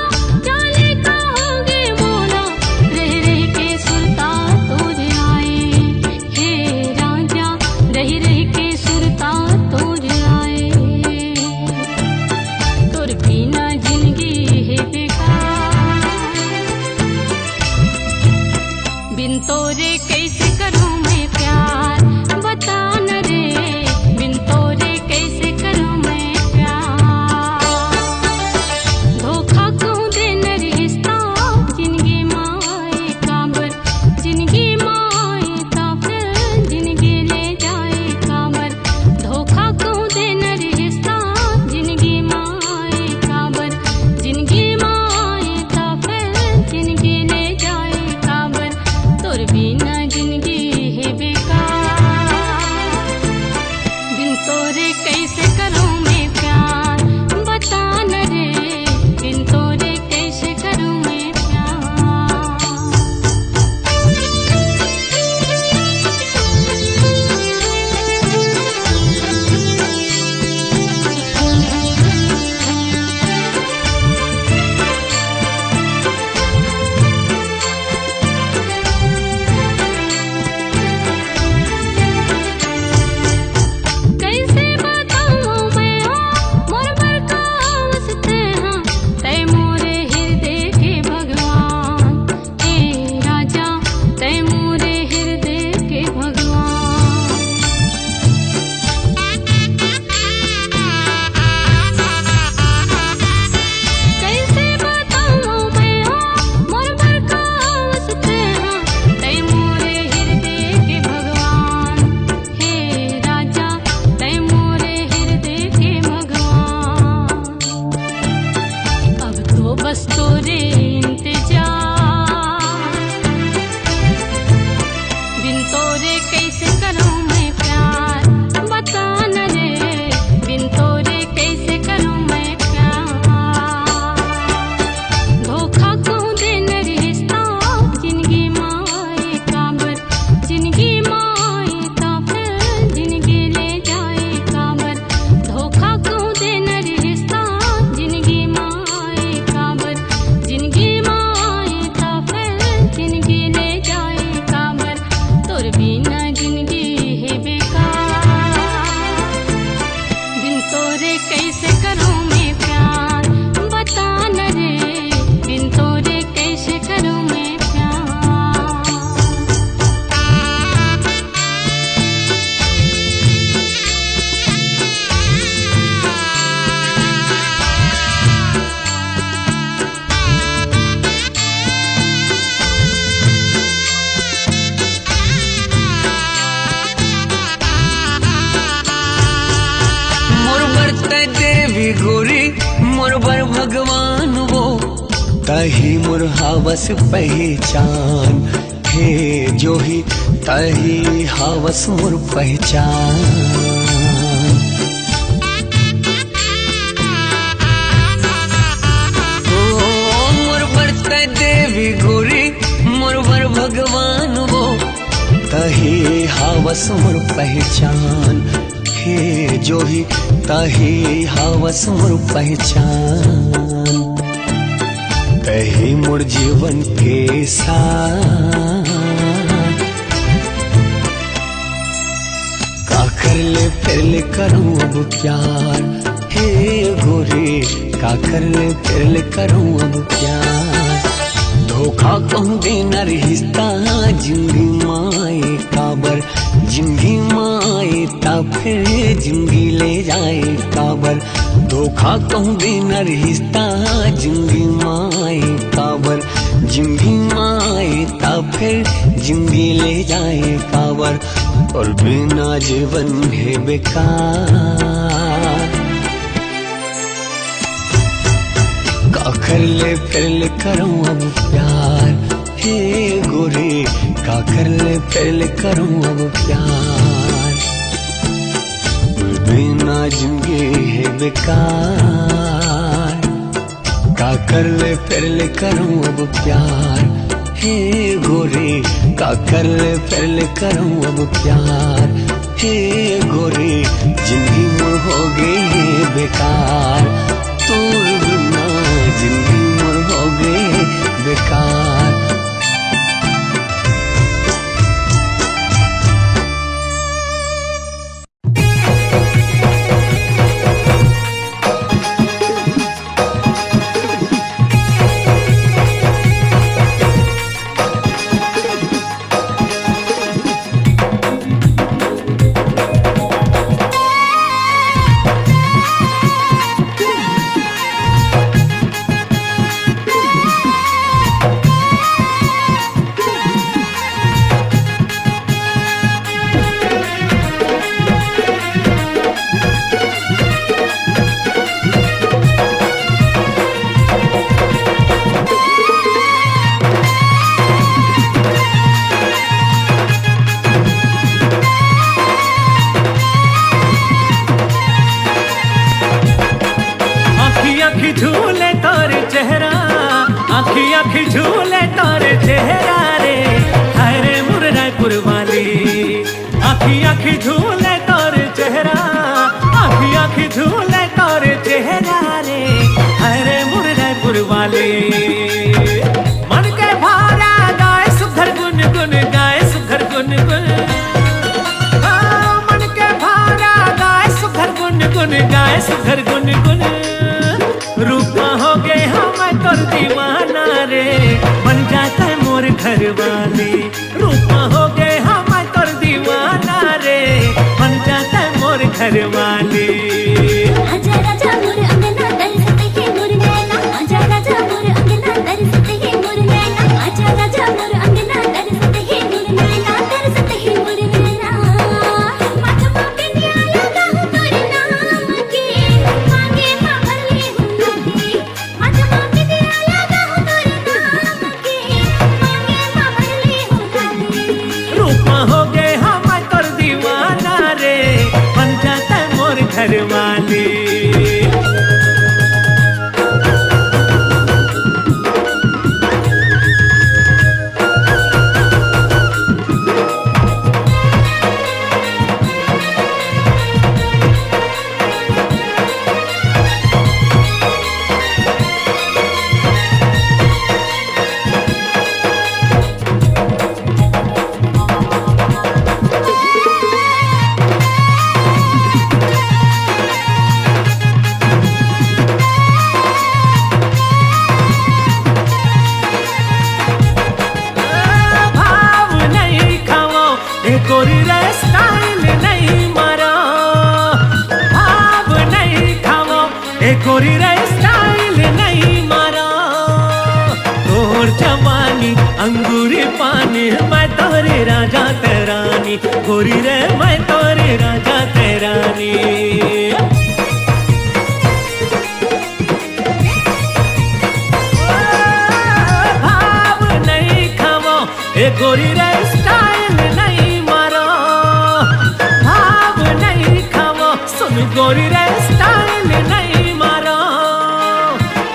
A: चाले कहोगे मोला रह रह के सुरता तोर आए हे राजा रह रह के सुरता तोर आए तोर बिना जिंदगी है बेकार बिन तोरे कैसे करूं मैं प्यार बता न रे बिन तोरे कैसे करूं मैं प्यार धोखा क्यों देना रिश्ता जिंदगी माए काबर जिंदगी माए काबर जिंदगी ले जाए काबर धोखा क्यों देना रिश्ता जिंदगी माए काबर जिंदगी माए काबर जिंदगी ले जाए काबर तोर बिना जिंदगी है बेकार बिन तोरे कैसे करूं मैं प्यार बता न रे बिन तोरे कैसे करूं मैं प्यार
I: तही मोर हावस पहचान, हे जो ही तही हावस मोर पहचान। ओ मोर बरत देवी गोरी मोर बर भगवान वो, तही हावस मोर पहचान, हे जो ही तही हावस मोर पहचान। तही मोर जीवन के साथ का कर ले फिर ले करूं अब प्यार, हे गोरी का कर ले फिर ले करूं अब प्यार। धोखा कहूँ देना रिश्ता जिंदगी माए काबर, जिंदगी माए ता फिर जिंदगी ले जाए काबर। धोखा कहूँ देना रिश्ता जिंदगी माए काबर, जिंदगी माए ता फिर जिंदगी ले जाए काबर। और बिना जीवन है बेकार, का कर ले फिर ले करूं अब प्यार, हे गोरी का कर ले फिर ले करूं अब प्यार। बिना जिंदगी है बेकार, का कर ले फिर ले करूं अब प्यार, हे गोरी का कर ले फिर ले करूं अब प्यार। हे गोरी जिंदगी मोर हो गई बेकार, तोर बिना जिंदगी मोर हो गई बेकार।
C: आँखी झूले तोरे चेहरा रे, हरे मुर रायपुर वाली। आँखी झूले तोरे चेहरा, आँखी झूले तोरे चेहरा रे, हरे मुर रायपुर वाली। मन के भारा गाय सुधर गुन गुन, गाय सुधर गुन गुन। मन के भारा गाय सुधर गुन गुन, गाय सुधर गुन गुन। रूपा हो गए हम तोर दीवाना रे, बन जाता है मोर घर वाली। रूपा हो गए हम तोर दीवाना रे, बन जाता है मोर घर वाली।
A: आजा राजा मोर अंगना तरसते है मोर नैना, आजा राजा मोर अंगना तरसते है मोर नैना, आजा राजा मोर अंगना तरसते है मोर नैना, तरसते है मोर नैना। माथमा पे दिया लगा हूँ तोरे नाम के, मांगे माँ भरले हूँ लागे। माथमा पे दिया लगा हूँ तोरे नाम के, मांगे माँ भरले हूँ लागे।
C: रूपा हो गए हम तोर दीवाना रे, बन जाता है मोर घर वाली। गोरी रे स्टाइल नहीं मारा, भाव नहीं खावा। ए गोरी रे स्टाइल नहीं मारा, तोर जवानी अंगूरी पानी, मैं तोरे राजा तेरानी। गोरी रे मैं तोरे राजा तेरानी। गोरी रे स्टाइल नहीं मारो, भाव नहीं खाओ, सुन गोरी रे स्टाइल नहीं मारो।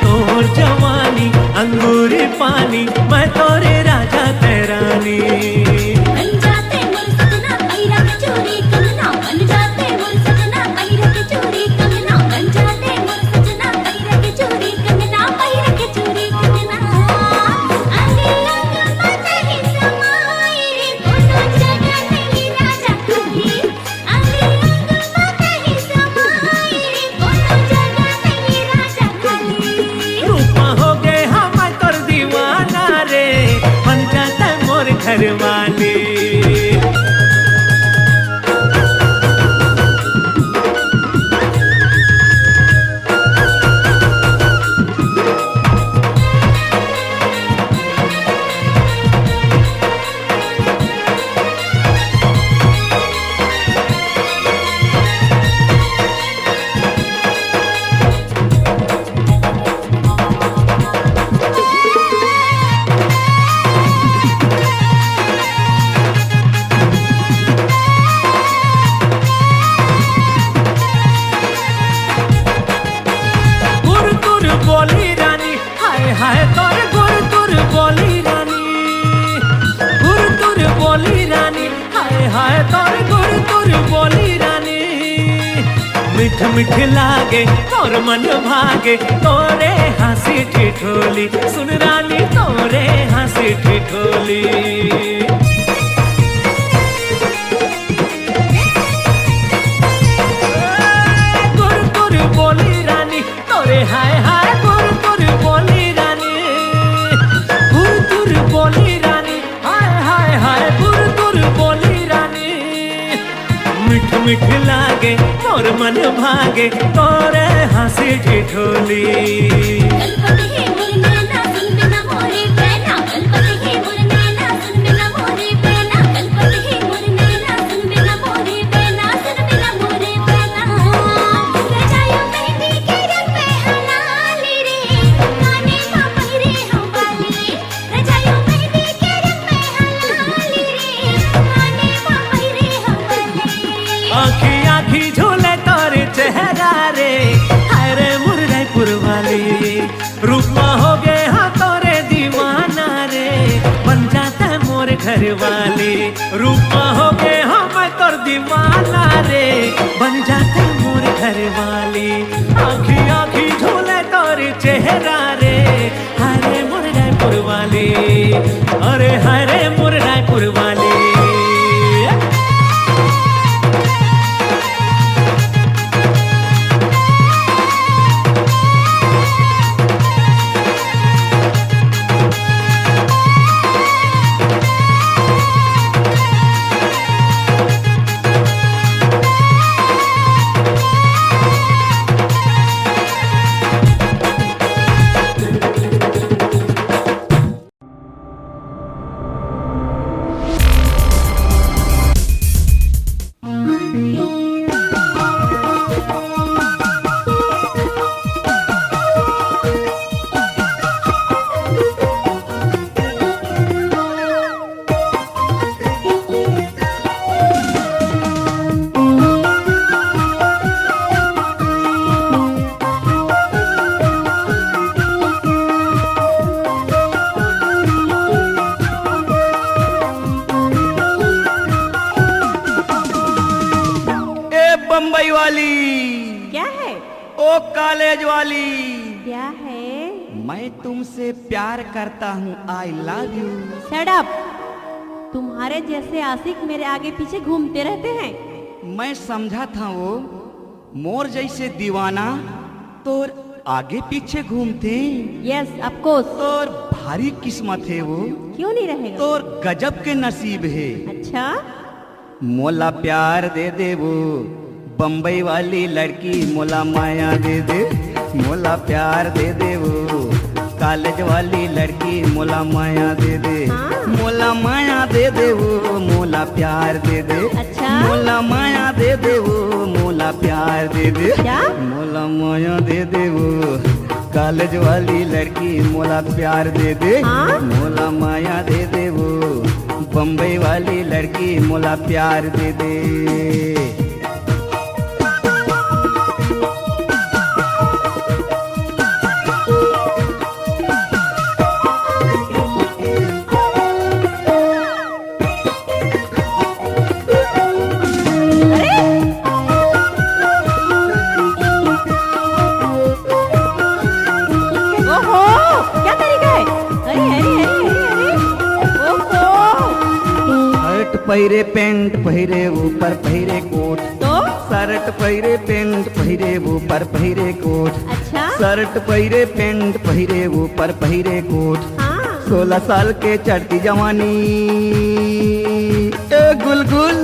C: तोर जवानी अंगूरी पानी, मैं तोरे राजा तेरानी।
A: बन जाते मोर सजना पैरा के चोरी कंगना, बन जाते मोर सजना पैरा के चोरी कंगना, बन जाते मोर सजना पैरा के चोरी कंगना, पैरा के चोरी कंगना। आगे लग पता ही समाई रे कोनो जगह नहीं राजा खाली, आगे लग पता ही समाई रे कोनो जगह नहीं राजा खाली।
C: रूपा हो गए हम तोर दीवाना रे, बन जाता मोर घर वाली। बोली रानी, हाय हाय तोर गुर तुर बोली रानी, गुर तुर बोली रानी, हाय हाय तोर गुर तुर बोली रानी। मिठ मिठ लागे तोर मन भागे, तोरे हंसी ठिठोली, सुन रानी तोरे हंसी ठिठोली। गुर तुर बोली रानी, तोरे हाय हाय गुर तुर बोली रानी, गुर तुर बोली रानी, हाय हाय हाय गुर तुर बोली रानी। मिठ मिठ लागे तोर मन भागे, तोरे हंसी ठिठोली।
A: गलपत है मोर नैना सुन बिना मोरे पैना, गलपत है मोर नैना सुन बिना मोरे पैना, गलपत है मोर नैना सुन बिना मोरे पैना, सुन बिना मोरे पैना। रजायो मेहंदी के रंग पे हलाली रे, काने पा पहिरे हम वाली। रजायो मेहंदी के रंग पे हलाली रे, काने पा पहिरे हम वाली।
C: आँखी आँखी झूले तोरे चेहरा रे, हाय रे मुरैपुर वाली। रूपा हो गए हाँ तोरे दीवाना रे, बन जाता है मोर घर वाली। रूपा हो गए हाँ मैं तोर दीवाना रे, बन जाता है मोर घर वाली। आँखी आँखी झूले तोरे चेहरा रे, हाय रे मुरैपुर वाली, अरे हाय रे मुरैपुर वाली। बम्बई वाली,
J: क्या है?
F: ओ कॉलेज वाली,
J: क्या है?
F: मैं तुमसे प्यार करता हूँ, I love you.
J: Shut up. तुम्हारे जैसे आशिक मेरे आगे पीछे घूमते रहते हैं।
F: मैं समझा था वो मोर जैसे दीवाना तोर आगे पीछे घूमते।
J: Yes of course.
F: तोर भारी किस्मत है वो।
J: क्यों नहीं रहेगा?
F: तोर गजब के नसीब है।
J: अच्छा,
F: मोला प्यार दे दे वो बम्बई वाली लड़की, मोला माया दे दे, मोला प्यार दे दे वो कॉलेज वाली लड़की, मोला माया दे दे।
J: हाँ?
F: मोला माया दे दे वो, मोला प्यार दे दे।
J: अच्छा?
F: मोला माया दे दे वो, मोला प्यार दे दे।
J: क्या?
F: मोला माया दे दे वो कॉलेज वाली लड़की, मोला प्यार दे दे।
J: हाँ?
F: मोला माया दे दे वो
G: बम्बई वाली लड़की मोला प्यार दे दे। पहिरे पेंट पहिरे ऊपर पहिरे कोट,
J: तो
G: शर्ट पहिरे पेंट पहिरे ऊपर पहिरे कोट,
J: अच्छा
G: शर्ट पहिरे पेंट पहिरे ऊपर पहिरे कोट।
J: हाँ
G: 16 साल के चढ़ती जवानी ए गुलगुल,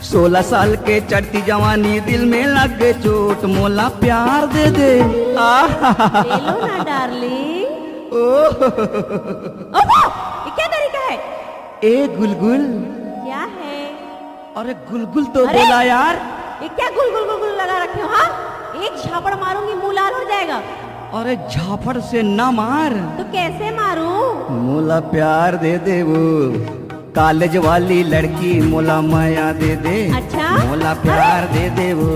G: 16 साल के चढ़ती जवानी दिल में लग गए चोट, मोला प्यार दे दे।
J: ले लो ना डार्लिंग। ओहो ये क्या तरीका है?
G: ए गुलगुल
J: क्या है?
G: अरे गुलगुल तो
J: अरे!
G: बोला यार।
J: ये क्या गुल गुल गुल गुल लगा रखे हो? हाँ एक झापड़ मारूंगी मुंह लाल हो जाएगा।
G: अरे झापड़ से ना मार,
J: तो कैसे मारूं?
G: मोला प्यार दे दे वो कॉलेज वाली लड़की, मोला माया दे दे।
J: अच्छा?
G: मोला प्यार दे दे वो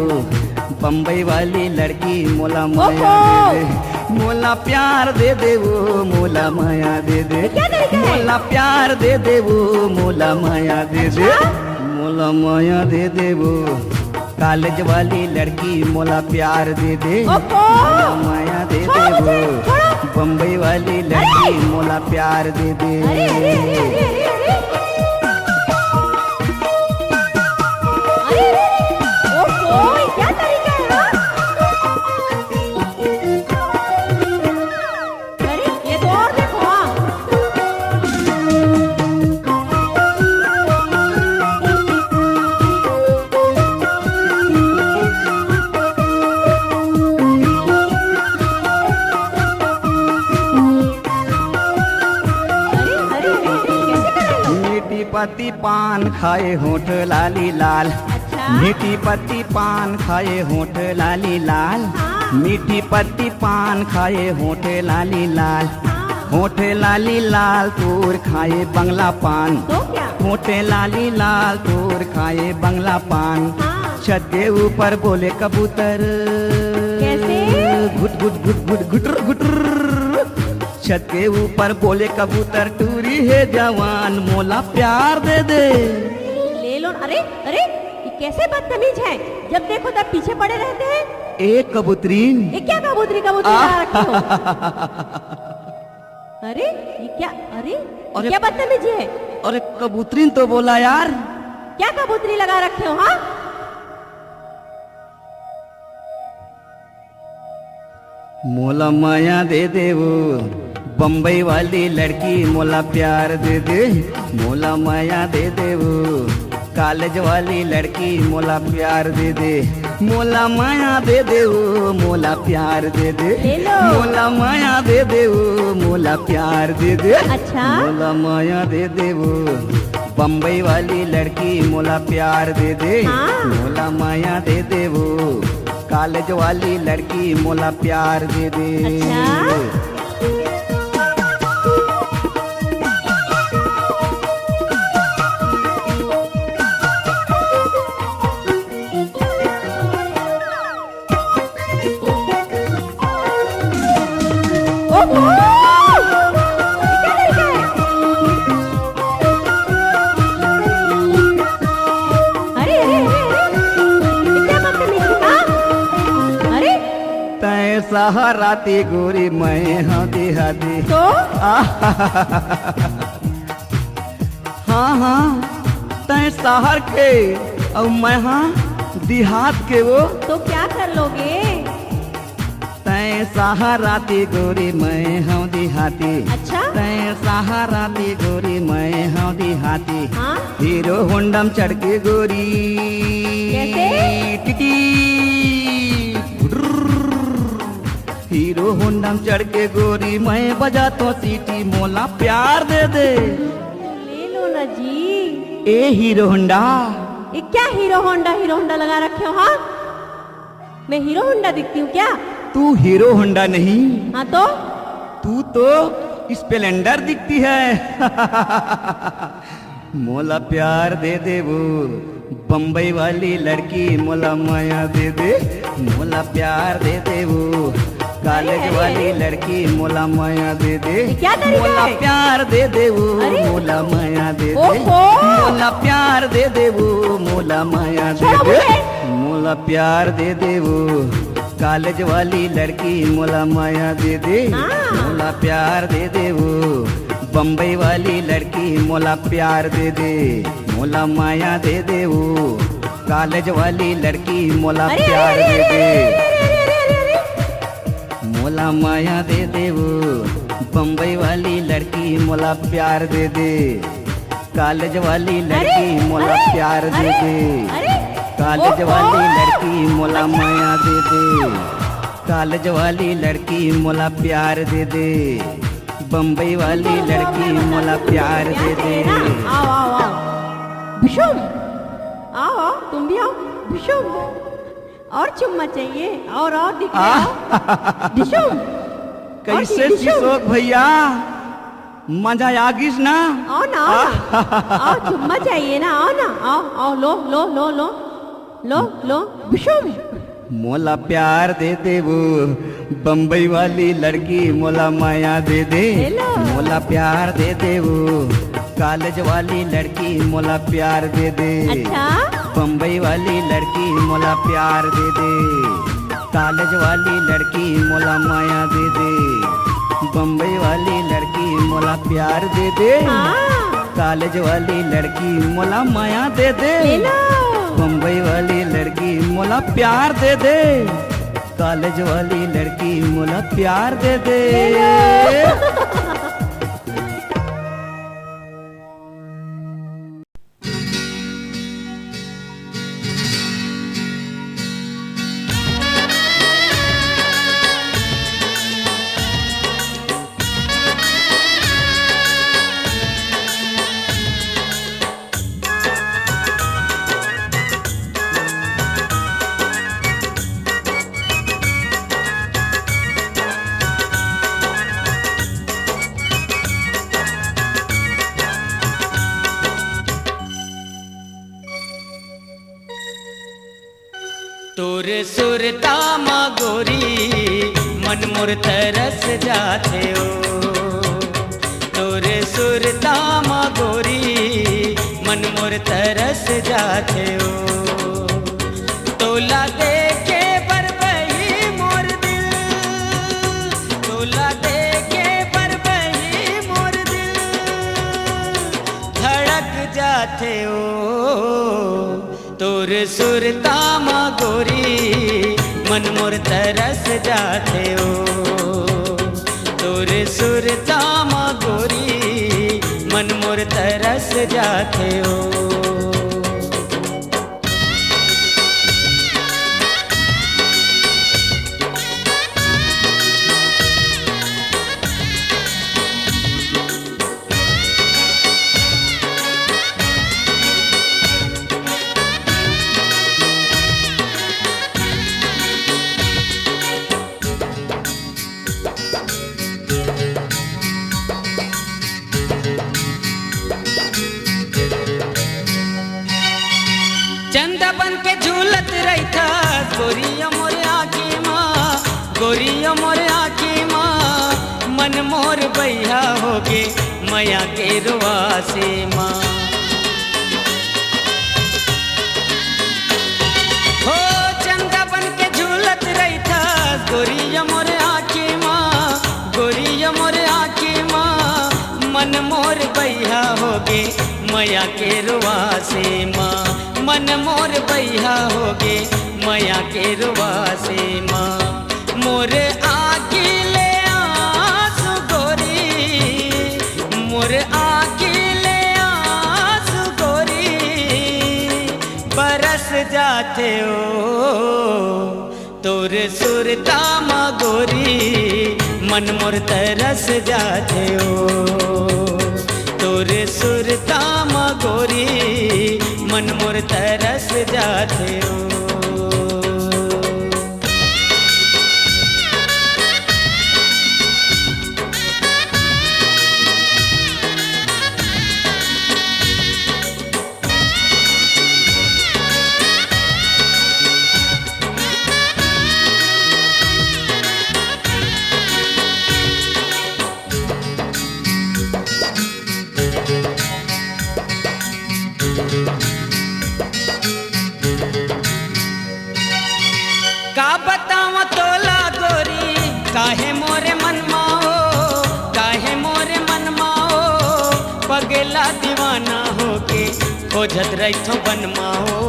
G: बम्बई वाली लड़की, मोला माया
J: ओहो!
G: दे दे। मोला प्यार दे दे वो मोला माया दे दे।
J: क्या तरीका है?
G: मोला प्यार दे दे वो मोला माया दे दे। मोला माया दे दे वो कॉलेज वाली लड़की, मोला प्यार दे दे।
J: ओहो!
G: मोला माया दे
J: छोड़ो
G: दे
J: मुझे,
G: वो
J: छोड़ो।
G: बम्बई वाली लड़की, मोला प्यार दे दे।
J: अरे अरे अरे अरे अरे अरे अरे ओहो ये क्या तरीका है? हाँ? अरे ये तो और देखो। हाँ अरे अरे अरे कैसे कर रहे हो?
G: मीठी पत्ती पान खाए होठ लाली लाल,
J: अच्छा
G: मीठी पत्ती पान खाए होठ लाली लाल,
J: हाँ।
G: मीठी पत्ती पान खाए होठ लाली लाल,
J: हाँ
G: होठ लाली लाल तोर खाए बंगला पान,
J: तो क्या?
G: होठ लाली लाल तोर खाए बंगला पान।
J: हाँ
G: छत के ऊपर बोले कबूतर,
J: कैसे?
G: घुट घुट घुट घुट घुटर घुटर। छत के ऊपर बोले कबूतर टूरी है जवान, मोला प्यार दे दे।
J: ले लो। अरे अरे ये कैसे बदतमीज है, जब देखो तब पीछे पड़े रहते हैं।
G: एक कबूतरीन
J: ये क्या कबूतरी कबूतरी लगा रखे हो? अरे ये क्या? अरे ये क्या बदतमीजी है?
G: अरे कबूतरीन तो बोला यार।
J: क्या कबूतरी लगा रखे हो? हाँ
G: मोला माया दे दे वो बम्बई वाली लड़की, मोला प्यार दे दे। मोला माया दे दे वो कॉलेज वाली लड़की, मोला प्यार दे दे। मोला माया दे दे वो मोला प्यार दे दे।
J: ले लो।
G: मोला माया दे दे वो मोला प्यार दे दे।
J: अच्छा
G: मोला माया दे दे वो बम्बई वाली लड़की, मोला प्यार दे दे।
J: हाँ।
G: मोला माया दे दे वो कॉलेज वाली लड़की, मोला प्यार दे दे।
J: अच्छा ओहो ये क्या तरीका है? अरे अरे अरे ये क्या बदतमीजी? हाँ अरे
G: तय सहाराती गोरी मैं हाथी हाथी।
J: तो
G: हाँ हाँ तय शहर के और मैं हाँ देहात के वो।
J: तो क्या कर लोगे?
G: तय सहाराती गोरी मैं हूँ देहाती।
J: अच्छा
G: तय सहाराती गोरी मैं हूँ देहाती।
J: हाँ
G: हीरो होंडम चढ़ के गोरी
J: कैसे?
G: टिटी हीरो होंडम चढ़ के गोरी मैं बजा तो सीटी, मोला प्यार दे दे।
J: ले लो ना जी।
G: ए हीरो होंडा।
J: ये क्या हीरो होंडा लगा रखे हो? हाँ मैं हीरो होंडा दिखती हूँ क्या?
G: तू हीरो होंडा नहीं,
J: हाँ तो
G: तू तो
F: स्प्लेंडर दिखती है। मोला प्यार दे दे वो बम्बई वाली लड़की, मोला माया दे दे। मोला प्यार दे दे वो कॉलेज वाली लड़की, मोला माया दे दे।
J: क्या तरीका
F: मोला
J: है?
F: प्यार दे दे वो मोला माया दे दे। मोला प्यार दे दे वो मोला माया दे दे। मोला प्यार दे दे वो कॉलेज वाली लड़की, मोला माया दे दे। मोला प्यार दे दे वो बम्बई वाली लड़की, मोला प्यार दे दे। मोला माया दे दे वो कॉलेज वाली लड़की, मोला प्यार दे दे। मोला माया दे दे वो बम्बई वाली लड़की, मोला प्यार दे दे। कॉलेज वाली लड़की, मोला प्यार दे दे। कॉलेज वाली लड़की, मोला माया दे दे। कॉलेज वाली लड़की, मोला प्यार दे दे। बम्बई वाली लड़की, मोला प्यार दे दे।
J: आओ आओ आओ बिशुम, आओ आओ तुम भी आओ बिशुम। और चुम्मा चाहिए? और दिखाओ बिशुम।
F: कैसे शिशोक भैया, मजा आ गिस ना?
J: आओ ना आओ चुम्मा चाहिए ना, आओ ना, आओ आओ लो लो लो लो लो लो बिशुम।
F: मोला प्यार दे दे वो बम्बई वाली लड़की, मोला माया दे दे। मोला प्यार दे दे वो कॉलेज वाली लड़की, मोला प्यार दे दे।
J: अच्छा
F: बम्बई वाली लड़की, मोला प्यार दे दे। कॉलेज वाली लड़की, मोला माया दे दे। बम्बई वाली लड़की, मोला प्यार दे दे। कॉलेज वाली लड़की, मोला माया दे दे। बम्बई वाली लड़की, मोला प्यार दे दे। कॉलेज वाली लड़की, मोला प्यार दे दे।
D: तोर सुरता मा गोरी मन मोर तरस जाते हो। तोर सुरता मा गोरी मन मोर तरस जाते हो। तोला देखे पर बही मोर दिल, तोला देखे पर बही मोर दिल धड़क जाते हो। तोर सुरता मा गोरी मन मोर तरस जाते हो। तोर सुरता मा गोरी मन मोर तरस जाते हो। चंदा बन के झूलत रही था गोरिया मोर आँखी माँ, गोरिया मोर आँखी माँ। मन मोर बैया होगे मैया के रुआसे माँ। हो चंदा बन के झूलत रही था गोरिया मोर आँखी माँ, गोरिया मोर आँखी माँ। मन मोर बैया होगे मैया के रुआसे माँ। मन मोर बैया होगे मैया के रुआसे माँ। मोर आँखी ले आंसू गोरी, मोर आँखी ले आंसू गोरी बरस जाते हो। तोर सुरता मा गोरी मन मोर तरस जाते हो। तोर सुरता मा गोरी मन मोर तरस जाते हो। का बतावा तोला गोरी काहे मोरे मनमा हो, काहे मोरे मनमा हो, पगला दीवाना होके खोजत रहिथो बनमा हो।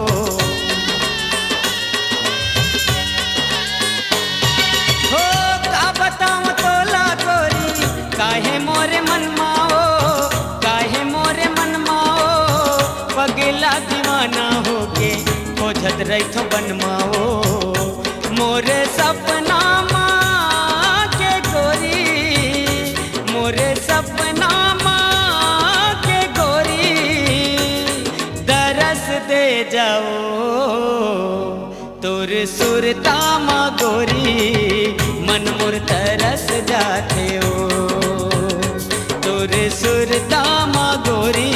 D: हो का बतावा तोला गोरी काहे मोरे मनमा हो, काहे मोरे मनमा हो, पगला दीवाना होके खोजत रहिथो बनमा हो। मोरे सपना माँ के गोरी, मोरे सपना माँ के गोरी, दरस दे जाओ तोर सुरता माँ गोरी, मन मोर तरस जाते हो। तोर सुरता माँ गोरी,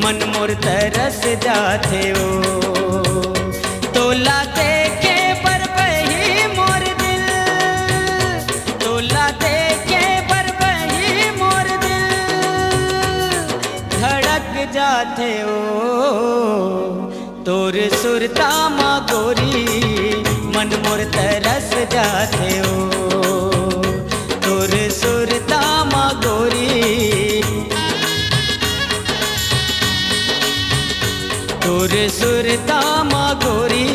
D: मन मोर तरस जाते हो। तोला देखे जाते हो। तोर सुरता माँ गोरी, मन मोर तरस जाते हो। तोर सुरता माँ गोरी, तोर सुरता माँ गोरी।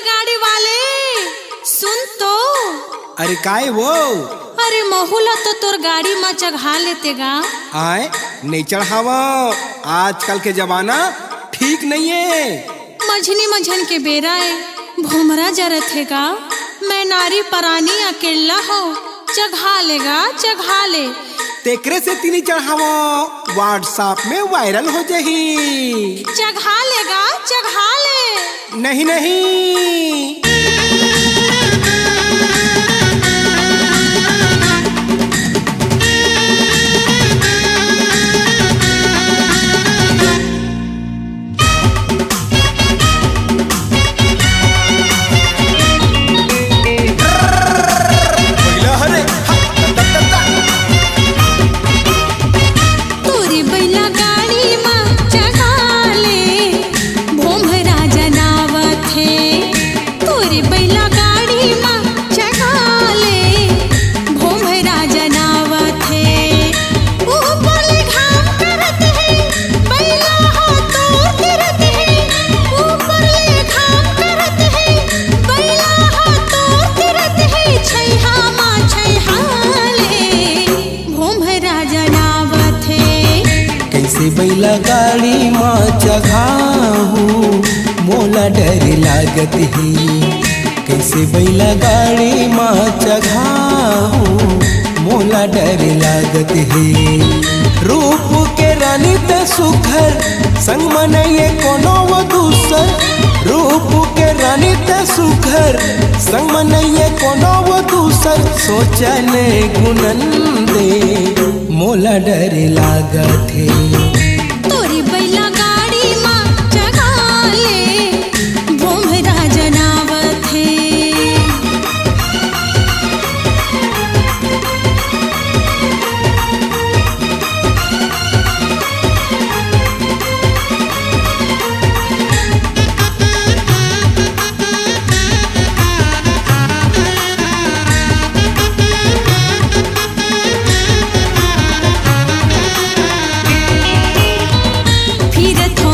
K: गाड़ी वाले सुन तो।
L: अरे काय वो?
K: अरे महुला तो तोर गाड़ी में चढ़ा लेते गा।
L: आए नहीं चढ़ावा, आजकल के जमाना ठीक नहीं है।
K: मझनी मझन के बेरा है, भूमरा जरत है गा। मैं नारी परानी अकेला हो, चढ़ा लेगा चढ़ा ले।
L: तेकरे से तीनी चढ़ावा, व्हाट्सएप में वायरल हो जाही।
K: चढ़ा लेगा चढ़ा ले।
L: नहीं नहीं
C: बैला गाड़ी माँ चढ़ाहू मोला डर लागत है। कैसे बैला गाड़ी माँ चढ़ाहू मोला डर लागत है। रूप के रानी ते सुखर संग मनइए कोनो वो दूसर। रूप के रानी ते सुखर संग मनइए कोनो वो दूसर। सोचने गुनन दे मोला डर लागत है।
K: तोरी बैला गाड़ी माँ चढ़ा ले, भोमरा जनावत है।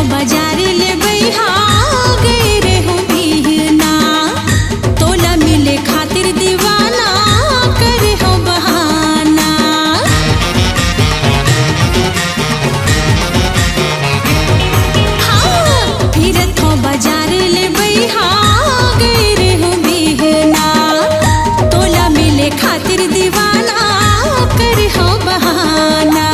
K: बाजार ले बैहा गए रे हो बिहना, तोला मिले खातिर दीवाना करे हो बहाना। हाँ फिर तो बाजार ले बैहा गए रे हो बिहना, तोला मिले खातिर दीवाना करे हो बहाना।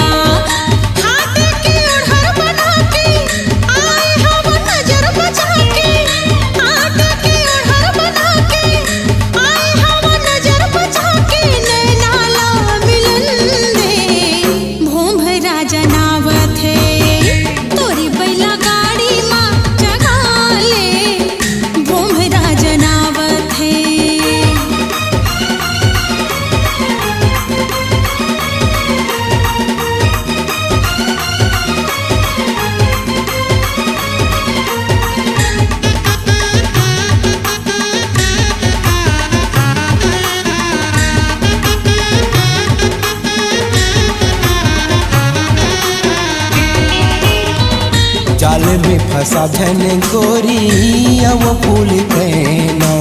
C: जाल में फंसा धन गोरी अब फूल कहना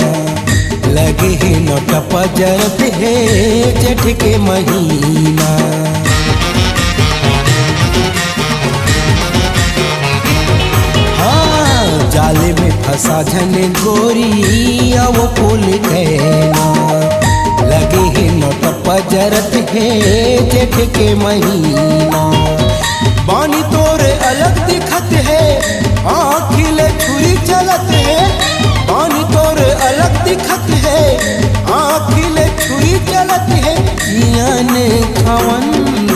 C: लगे है नोट पजरत है जेठ के महीना। हाँ जाल में फंसा धन गोरी अब फूल कहना लगे है नोट पजरत है जेठ के महीना। बानी तोरे अलग दिखत है, आँखिले छुरी चलत है। बानी तोरे अलग दिखत है, आँखिले छुरी चलत है। ने खवन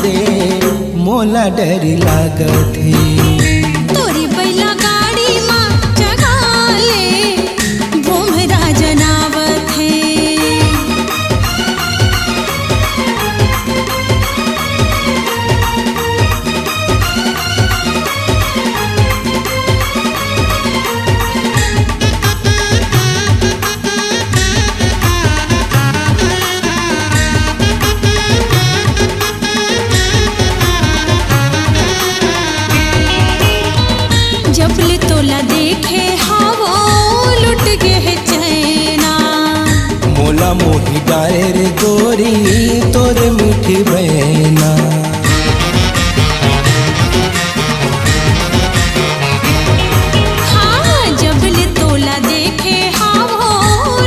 C: दे मोला डर लागत है।
K: तोरी बैला गाड़ी माँ चढ़ा ले, भोमरा जनावत है। जबले तोला देखे हवो लुट के है चैन।
C: मोही डारे रे गोरी तोर मीठी बहना।
K: हाँ जबल तोला देखे हाँ वो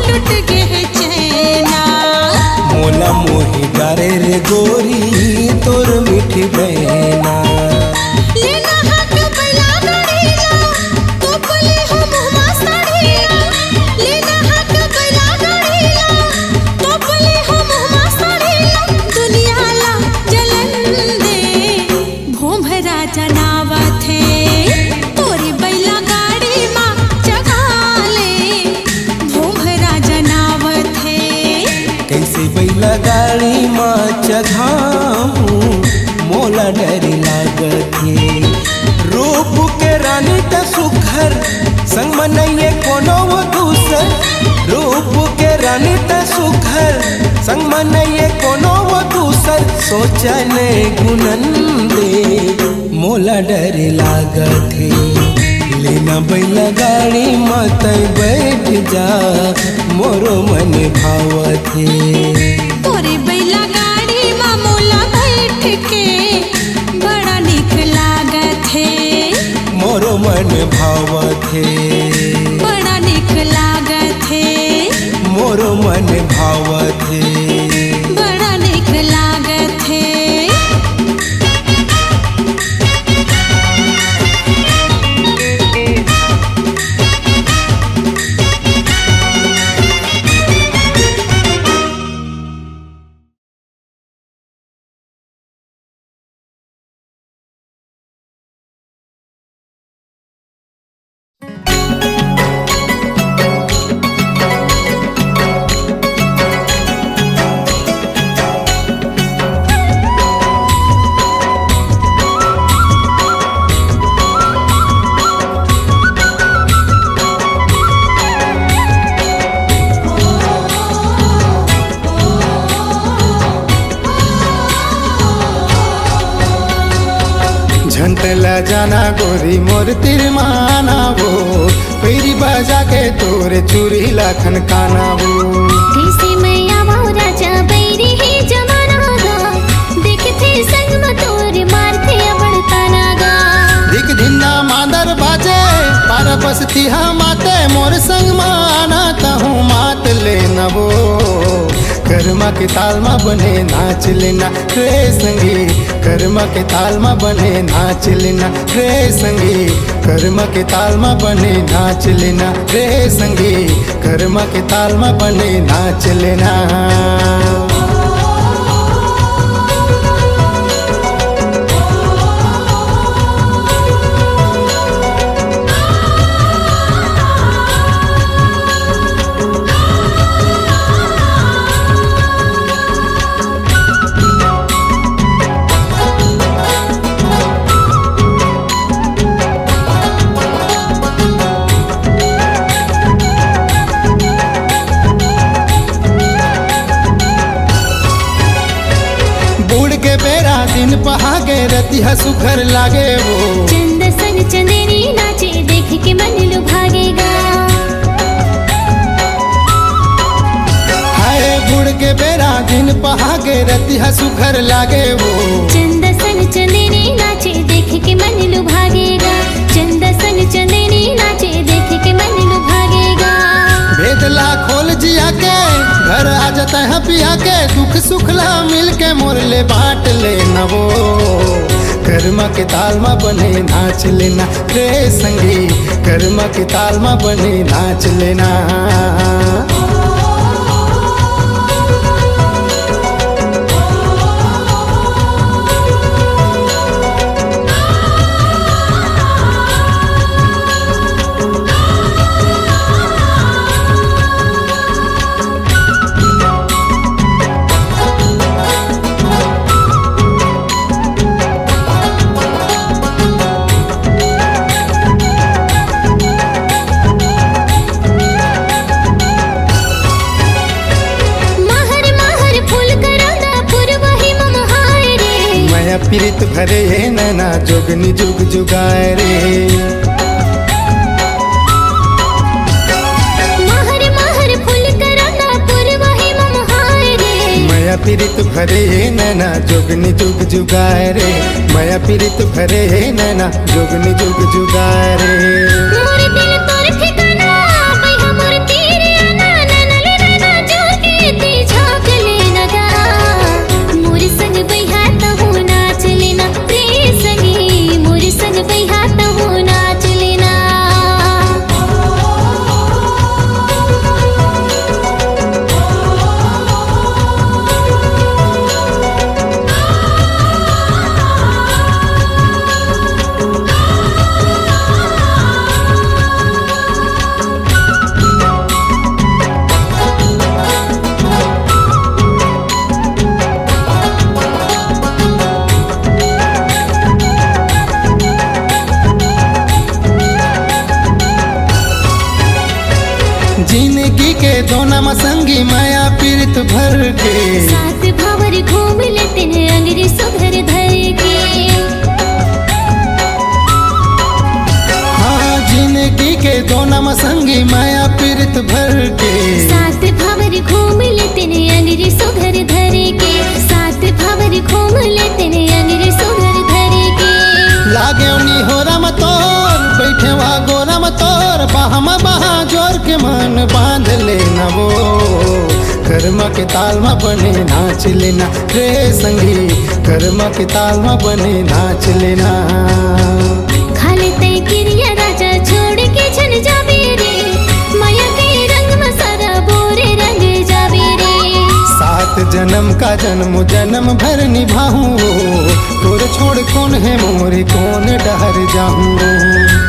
K: लुट गए चैना।
C: मोला मोही डारे रे गोरी तोर मीठी बहना।
K: लेना हक बला गड़ीला तो पुले हो मुहमा साड़ीला। लेना हक बला गड़ीला तो पुले हो मुहमा साड़ीला। दुनिया ला जलन दे भोंभरा जनावा थे तोरी बैला गाड़ी माँ जगा ले भोंभरा जनावा थे।
C: कैसे बैला गाड़ी माँ चघाऊं मोला डरी लागत है। रूप के रानी त सुखर संग मनइए कोनो वो दूसर। रूप के रानी त सुखर संग मनइए कोनो वो दूसर। सोचने गुनन दे मोला डरी लागत है। लेना बैला गाड़ी मत बैठ जा मोरो मन भावत है।
K: तोरे बैला गाड़ी माँ मोला बैठ के बड़ा निक लागत है।
C: मोरो मन भावत है।
K: बड़ा निक लागत है।
C: मोरो मन भावत है।
K: बड़ा निक लागत है।
B: झंटला जाना गोरी मोर तिरमाना वो पैरी बजा के तोरे चूरी लाखन काना वो।
A: कैसे मैं आवां राजा बैरी ही जमाना गा देखते संग में तोर मारते अबड़ता नागा।
B: दिख धिन्ना मादर बाजे पार बसती हा माते मोर संग माना कहूँ मात लेना वो। कर्मा के ताल में बने नाच लेना रे संगी। कर्मा के ताल में बने नाच लेना रे संगी। कर्मा के ताल में बने नाच लेना रे संगी। कर्मा के ताल में बने नाच लेना। दिन पहागे रतिहा सुखर लागे वो।
A: चंद सन चंदेरी नाचे देख के मन लुभागेगा।
B: हाय बुढ़ के बेरा दिन पहागे रतिहा सुखर लागे वो।
A: चंद सन चंदेरी नाचे देख के मन लुभागेगा। चंद सन चंदेरी नाचे देख के मन लुभागेगा।
B: भेदला खोल जिया के घर आ जाता है पिया के दुख सुखला मिल के मोरले बांट लेना वो। कर्मा के ताल में बने नाच लेना रे संगी। कर्मा के ताल में बने नाच लेना। पीरित भरे है नैना जोगनी जुग जुगाए रे।
A: महर महर फूल कराना पुरवाही ममहा
B: भरे नैना जोगनी जुग जुगाए रे माया पीरित भरे नैना जोगनी जुग जुगाए रे
A: मोर दिल तोर ठिकाना बैहा मोर तेरे आना ननले नैना जोगी ती झांक लेना गा मोर संग बैहा तहु नाच लेना रे संगी मोर संग बैहा तहु नाच लेना
B: जिंदगी के दोना मसंगी माया पीरित भर के
A: साथ भावर घूम लेते हैं अंगरी सुधर धर के
B: हाँ जिंदगी के दोना मसंगी माया पीरित भर के
A: साथ भावर घूम लेते हैं अंगरी सुधर धर के साथ भावर घूम लेते हैं अंगरी सुधर धर के
B: लागे उनी हो रम तोर बैठे वा गोरम तोर बाहमा बहा जोर के मन बांध लेना वो कर्मा के ताल में बने नाच लेना रे संगी कर्मा के ताल में बने नाच लेना
A: खाले ते किरिया राजा छोड़ के छन जाबे रे माया के रंग में सारा बोरे रंग जाबे रे
B: सात जन्म का जन्म जन्म भर निभाऊं तोर छोड़ कौन है मोरे कौन डहर जाऊं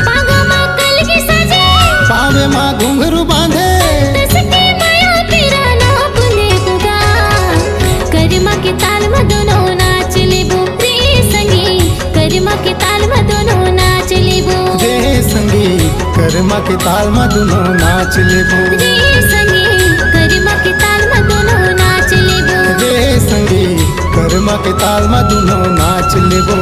A: पागा माँ कल के सजे
B: पावे माँ घुंघरू बांधे
A: तसके माया तेरा नाप ले बुगा करमा के ताल में दोनों नाच लेबो रे संगी करमा के ताल में दोनों नाच लेबो
B: रे संगी कर्मा के ताल में दोनों नाच लेबो
A: रे संगी करमा के ताल में दोनों नाच लेबो
B: रे संगी कर्मा के ताल में दोनों नाच लेबो